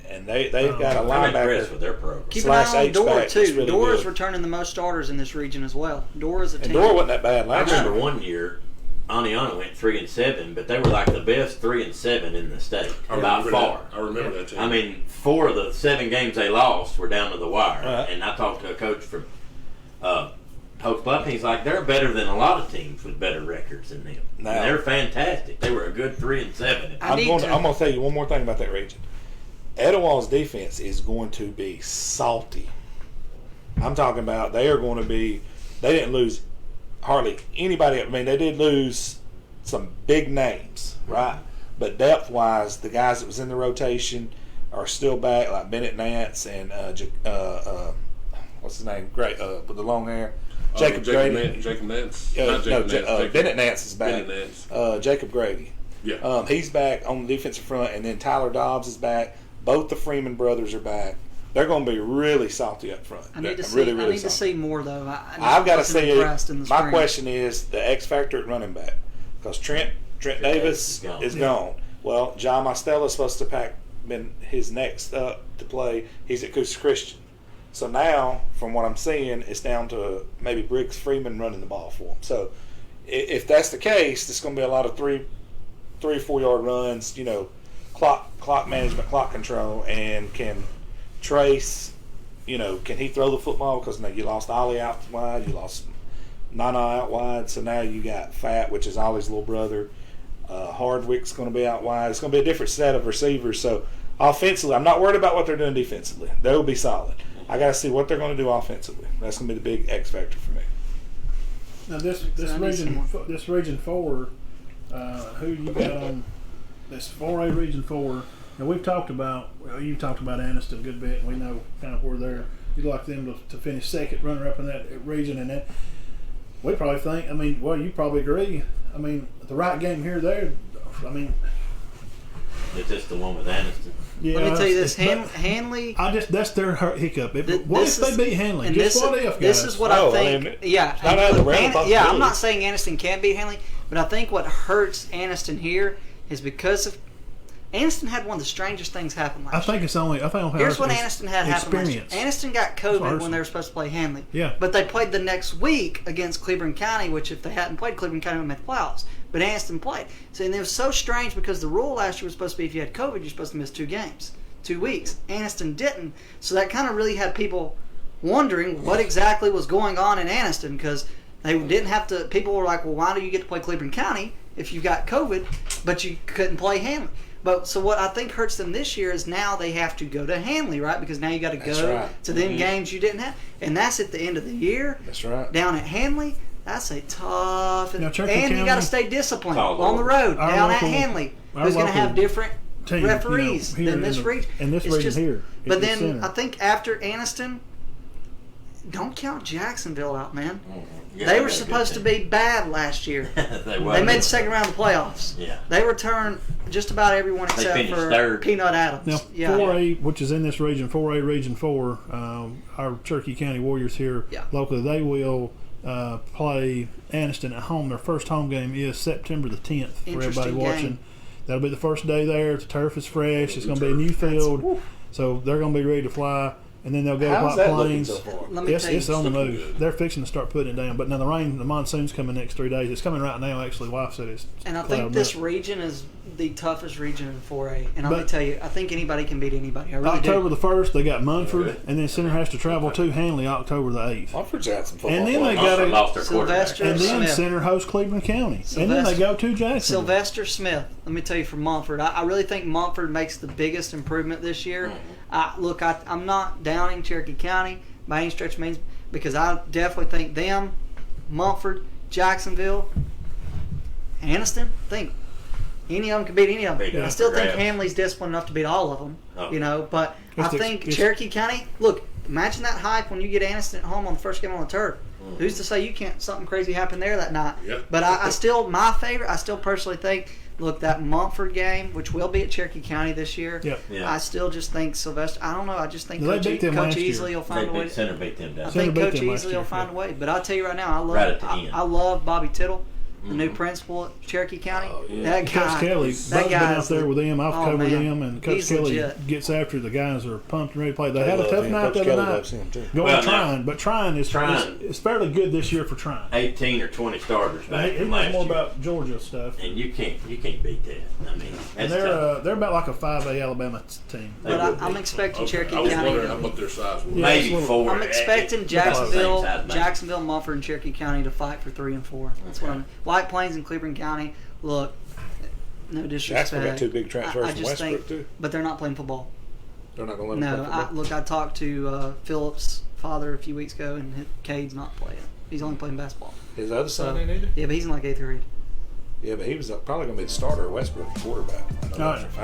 [SPEAKER 3] and they've got a
[SPEAKER 2] I'm impressed with
[SPEAKER 3] linebacker.
[SPEAKER 2] their program.
[SPEAKER 4] Keep an eye
[SPEAKER 3] Slash
[SPEAKER 4] on Dora
[SPEAKER 3] H-back is
[SPEAKER 4] too.
[SPEAKER 3] really
[SPEAKER 4] Dora's
[SPEAKER 3] good.
[SPEAKER 4] returning the most starters in this region as well. Dora's a
[SPEAKER 3] And
[SPEAKER 4] team.
[SPEAKER 3] Dora wasn't that bad
[SPEAKER 2] I
[SPEAKER 3] last year.
[SPEAKER 2] remember one year, Aniana went 3-7, but they were like the best 3-7 in the state
[SPEAKER 5] I
[SPEAKER 2] by
[SPEAKER 5] remember
[SPEAKER 2] far.
[SPEAKER 5] that. I remember that team.
[SPEAKER 2] I mean, 4 of the 7 games they lost were down to the wire.
[SPEAKER 3] Right.
[SPEAKER 2] And I talked to a coach from Hope Club, and he's like, they're better than a lot of teams with better records than them.
[SPEAKER 3] Now-
[SPEAKER 2] And they're fantastic. They were a good 3-7.
[SPEAKER 4] I
[SPEAKER 3] I'm
[SPEAKER 4] need
[SPEAKER 3] going
[SPEAKER 4] to-
[SPEAKER 3] to tell you one more thing about that region. Etowah's defense is going to be salty. I'm talking about they are going to be. They didn't lose hardly anybody. I mean, they did lose some big names, right? But depth-wise, the guys that was in the rotation are still back, like Bennett Nance and what's his name? Great with the long hair, Jacob Grady.
[SPEAKER 5] Jacob Nance.
[SPEAKER 3] No,
[SPEAKER 5] Not Jacob Nance. Jacob-
[SPEAKER 3] Bennett Nance is back.
[SPEAKER 5] Bennett Nance.
[SPEAKER 3] Jacob Grady.
[SPEAKER 5] Yeah.
[SPEAKER 3] He's back on the defensive front, and then Tyler Dobbs is back. Both the Freeman brothers are back. They're going to be really salty up front.
[SPEAKER 4] I need to see.
[SPEAKER 3] Really,
[SPEAKER 4] I
[SPEAKER 3] really
[SPEAKER 4] need to
[SPEAKER 3] salty.
[SPEAKER 4] see more though.
[SPEAKER 3] I've got to
[SPEAKER 4] wasn't
[SPEAKER 3] see
[SPEAKER 4] impressed
[SPEAKER 3] it.
[SPEAKER 4] in the
[SPEAKER 3] My
[SPEAKER 4] spring.
[SPEAKER 3] question is the X factor at running back, because Trent Davis is gone. Well, John Mostella is supposed to been his next up to play. He's at Coosa Christian. So now, from what I'm seeing, it's down to maybe Briggs Freeman running the ball for him. So if that's the case, it's going to be a lot of 3 or 4 yard runs. You know, clock management, clock control, and can Trace. You know, can he throw the football? Because you lost Ollie out wide, you lost Nana out wide, so now you got Fat, which is Ollie's little brother. Hardwick's going to be out wide. It's going to be a different set of receivers. So offensively, I'm not worried about what they're doing defensively. They'll be solid. I got to see what they're going to do offensively. That's going to be the big X factor for me.
[SPEAKER 1] Now this
[SPEAKER 4] I need some
[SPEAKER 1] region 4, who you got on this 4A region 4? Now we've talked about you've talked about Anniston a good bit, and we know kind of where you'd like them to finish second runner up in that region, and that we probably think. I mean, well, you probably agree. I mean, the right game here, there. I mean,
[SPEAKER 2] It's just the one with Aniston.
[SPEAKER 1] yeah.
[SPEAKER 4] Let me tell you this:
[SPEAKER 1] but
[SPEAKER 4] Hanley.
[SPEAKER 1] that's their hiccup. What
[SPEAKER 4] This
[SPEAKER 1] if they
[SPEAKER 4] is-
[SPEAKER 1] beat Hanley?
[SPEAKER 4] and
[SPEAKER 1] Just
[SPEAKER 4] this
[SPEAKER 1] what
[SPEAKER 4] is-
[SPEAKER 1] if, guys?
[SPEAKER 4] This is what
[SPEAKER 3] Oh,
[SPEAKER 4] I think.
[SPEAKER 3] I mean,
[SPEAKER 4] yeah,
[SPEAKER 3] it's not out of the realm of
[SPEAKER 4] yeah. I'm
[SPEAKER 3] possibility.
[SPEAKER 4] not saying Aniston can't beat Hanley, but I think what hurts Aniston here is because of Aniston had one of the strangest things happen last
[SPEAKER 1] I
[SPEAKER 4] year.
[SPEAKER 1] think it's only. I think
[SPEAKER 4] Here's what Aniston had happen last year.
[SPEAKER 1] experience.
[SPEAKER 4] Aniston got
[SPEAKER 1] That's
[SPEAKER 4] COVID
[SPEAKER 1] what
[SPEAKER 4] when they were supposed to play Hanley.
[SPEAKER 1] Yeah.
[SPEAKER 4] But they played the next week against Cleveland County, which if they hadn't played, Cleveland County would have made the playoffs. But Aniston played. So, and it was so strange because the rule last year was supposed to be if you had COVID, you're supposed to miss 2 games, 2 weeks. Aniston didn't. So that kind of really had people wondering what exactly was going on in Aniston because they didn't have to. People were like, well, why do you get to play Cleveland County if you've got COVID, but you couldn't play Hanley? But so what I think hurts them this year is now they have to go to Hanley, right? Because now you got to go to them games you didn't have, and that's at the end of the year.
[SPEAKER 3] That's right.
[SPEAKER 4] Down at Hanley, that's a tough,
[SPEAKER 1] Now,
[SPEAKER 4] and
[SPEAKER 1] Cherokee
[SPEAKER 4] you got
[SPEAKER 1] County-
[SPEAKER 4] to stay disciplined
[SPEAKER 2] All
[SPEAKER 4] on the
[SPEAKER 2] over.
[SPEAKER 4] road
[SPEAKER 1] Our
[SPEAKER 4] down at
[SPEAKER 1] local-
[SPEAKER 4] Hanley,
[SPEAKER 1] our
[SPEAKER 4] who's going to have
[SPEAKER 1] local
[SPEAKER 4] different
[SPEAKER 1] team,
[SPEAKER 4] referees
[SPEAKER 1] here
[SPEAKER 4] than this region.
[SPEAKER 1] In this
[SPEAKER 4] It's
[SPEAKER 1] region
[SPEAKER 4] just-
[SPEAKER 1] here.
[SPEAKER 4] But
[SPEAKER 1] it's the
[SPEAKER 4] then
[SPEAKER 1] center.
[SPEAKER 4] I think after Aniston, don't count Jacksonville out, man.
[SPEAKER 2] Yeah,
[SPEAKER 4] They
[SPEAKER 2] got
[SPEAKER 4] were
[SPEAKER 2] a good
[SPEAKER 4] supposed to
[SPEAKER 2] team.
[SPEAKER 4] be bad last year.
[SPEAKER 2] They
[SPEAKER 4] They made the second round of the playoffs.
[SPEAKER 2] Yeah.
[SPEAKER 4] They returned just about everyone except
[SPEAKER 2] finished
[SPEAKER 4] for
[SPEAKER 2] third.
[SPEAKER 4] Peanut Adams.
[SPEAKER 1] Now,
[SPEAKER 4] yeah.
[SPEAKER 1] 4A, which is in this region, 4A Region 4, our Cherokee County Warriors here
[SPEAKER 4] Yeah.
[SPEAKER 1] locally, they will play Aniston at home. Their first home game is September the 10th for everybody
[SPEAKER 4] Interesting
[SPEAKER 1] watching.
[SPEAKER 4] game.
[SPEAKER 1] That'll be the first day there. The turf is fresh. It's going to be a new field. So they're going to be ready to fly. And then they'll go
[SPEAKER 3] How's
[SPEAKER 1] to
[SPEAKER 3] that
[SPEAKER 1] White
[SPEAKER 3] looking
[SPEAKER 1] Plains.
[SPEAKER 3] so far?
[SPEAKER 4] Let me
[SPEAKER 1] It's,
[SPEAKER 4] tell you,
[SPEAKER 1] it's on the
[SPEAKER 5] looking
[SPEAKER 1] move.
[SPEAKER 5] good.
[SPEAKER 1] They're fixing to start putting it down. But now the monsoon's coming next 3 days. It's coming right now, actually. Wife said it's
[SPEAKER 4] and I
[SPEAKER 1] clouding
[SPEAKER 4] think this
[SPEAKER 1] up.
[SPEAKER 4] region is the toughest region in 4A. And I'm
[SPEAKER 1] But-
[SPEAKER 4] going to tell you, I think anybody can beat anybody. I really
[SPEAKER 1] October
[SPEAKER 4] do.
[SPEAKER 1] the 1st, they got Munford.
[SPEAKER 5] Really?
[SPEAKER 1] And then Center has to travel to Hanley October the 8th.
[SPEAKER 3] Mumford's had some football.
[SPEAKER 1] And then they
[SPEAKER 3] players.
[SPEAKER 1] got
[SPEAKER 2] Also lost their
[SPEAKER 4] Sylvester
[SPEAKER 2] quarterback.
[SPEAKER 1] And then
[SPEAKER 4] Smith.
[SPEAKER 1] Center hosts Cleveland County. And then they go to Jackson.
[SPEAKER 4] Sylvester Smith, let me tell you from Montford, I really think Montford makes the biggest improvement this year. Look, I'm not downing Cherokee County by any stretch of means because I definitely think them, Montford, Jacksonville, Aniston, I think any of them can beat any of them.
[SPEAKER 2] Yeah.
[SPEAKER 4] I still think
[SPEAKER 2] Grabs.
[SPEAKER 4] Hanley's disciplined enough to beat all of them,
[SPEAKER 2] Oh.
[SPEAKER 4] you know, but I
[SPEAKER 1] It's the-
[SPEAKER 4] think
[SPEAKER 1] it's-
[SPEAKER 4] Cherokee County, look, imagine that hype when you get Aniston at home on the first game on the turf. Who's to say you can't something crazy happen there that night?
[SPEAKER 5] Yeah.
[SPEAKER 4] But I still, my favorite, I still personally think, look, that Montford game, which will be at Cherokee County this year,
[SPEAKER 1] Yep.
[SPEAKER 2] Yeah.
[SPEAKER 4] I still just think Sylvester, I don't know, I just think
[SPEAKER 1] They
[SPEAKER 4] Coach,
[SPEAKER 1] beat them
[SPEAKER 4] Coach
[SPEAKER 1] last year.
[SPEAKER 4] Easley will
[SPEAKER 2] They
[SPEAKER 4] find a way.
[SPEAKER 2] beat Center beat them
[SPEAKER 4] I
[SPEAKER 2] down.
[SPEAKER 1] Center
[SPEAKER 4] think
[SPEAKER 1] beat
[SPEAKER 4] Coach
[SPEAKER 1] them last
[SPEAKER 4] Easley
[SPEAKER 1] year,
[SPEAKER 4] will find
[SPEAKER 1] yeah.
[SPEAKER 4] a way. But I'll tell you right now, I love,
[SPEAKER 2] Right at the end.
[SPEAKER 4] I love Bobby Tittle, the new principal at Cherokee County.
[SPEAKER 2] Oh, yeah.
[SPEAKER 4] That guy,
[SPEAKER 1] Coach Kelly,
[SPEAKER 4] that
[SPEAKER 1] Bud's been out
[SPEAKER 4] guy's
[SPEAKER 1] there with them. I've
[SPEAKER 4] oh,
[SPEAKER 1] covered
[SPEAKER 4] man.
[SPEAKER 1] them, and Coach
[SPEAKER 4] He's
[SPEAKER 1] Kelly
[SPEAKER 4] legit.
[SPEAKER 1] gets after the guys are pumped and ready to play. They
[SPEAKER 3] They
[SPEAKER 1] had a
[SPEAKER 3] love
[SPEAKER 1] tough
[SPEAKER 3] him.
[SPEAKER 1] night
[SPEAKER 3] Coach
[SPEAKER 1] the other
[SPEAKER 3] Kelly
[SPEAKER 1] night.
[SPEAKER 3] loves him, too.
[SPEAKER 1] Going
[SPEAKER 2] Well,
[SPEAKER 1] Trine, but Trine is
[SPEAKER 2] Trine.
[SPEAKER 1] it's fairly good this year for Trine.
[SPEAKER 2] 18 or 20 starters back
[SPEAKER 1] He
[SPEAKER 2] from
[SPEAKER 1] knows
[SPEAKER 2] last
[SPEAKER 1] more
[SPEAKER 2] year.
[SPEAKER 1] about Georgia stuff.
[SPEAKER 2] And you can't beat that. I mean,
[SPEAKER 1] And
[SPEAKER 2] that's tough.
[SPEAKER 1] they're about like a 5A Alabama team.
[SPEAKER 2] They
[SPEAKER 4] But
[SPEAKER 2] would
[SPEAKER 4] I'm
[SPEAKER 2] be.
[SPEAKER 4] expecting
[SPEAKER 5] Okay.
[SPEAKER 4] Cherokee
[SPEAKER 5] I was
[SPEAKER 4] County.
[SPEAKER 5] wondering how much their size was.
[SPEAKER 1] Yeah.
[SPEAKER 2] Maybe
[SPEAKER 1] it's
[SPEAKER 2] 4.
[SPEAKER 4] I'm expecting
[SPEAKER 2] Same
[SPEAKER 4] Jacksonville,
[SPEAKER 2] size, maybe.
[SPEAKER 4] Montford, and Cherokee County to fight for 3 and 4. That's what I'm. White Plains and Cleveland County. Look, no disrespect.
[SPEAKER 3] Jacksonville got 2 big transfers
[SPEAKER 4] I
[SPEAKER 3] from
[SPEAKER 4] just
[SPEAKER 3] Westbrook,
[SPEAKER 4] think,
[SPEAKER 3] too.
[SPEAKER 4] but they're not playing football.
[SPEAKER 3] They're not going to let them
[SPEAKER 4] No,
[SPEAKER 3] play football.
[SPEAKER 4] look, I talked to Philip's father a few weeks ago, and Cade's not playing. He's only playing basketball.
[SPEAKER 3] His other son
[SPEAKER 4] So,
[SPEAKER 3] ain't either?
[SPEAKER 4] yeah, but he's in like 8th grade.
[SPEAKER 3] Yeah, but he was probably going to be the starter at Westbrook, quarterback. I know that
[SPEAKER 1] All right.
[SPEAKER 3] for a fact.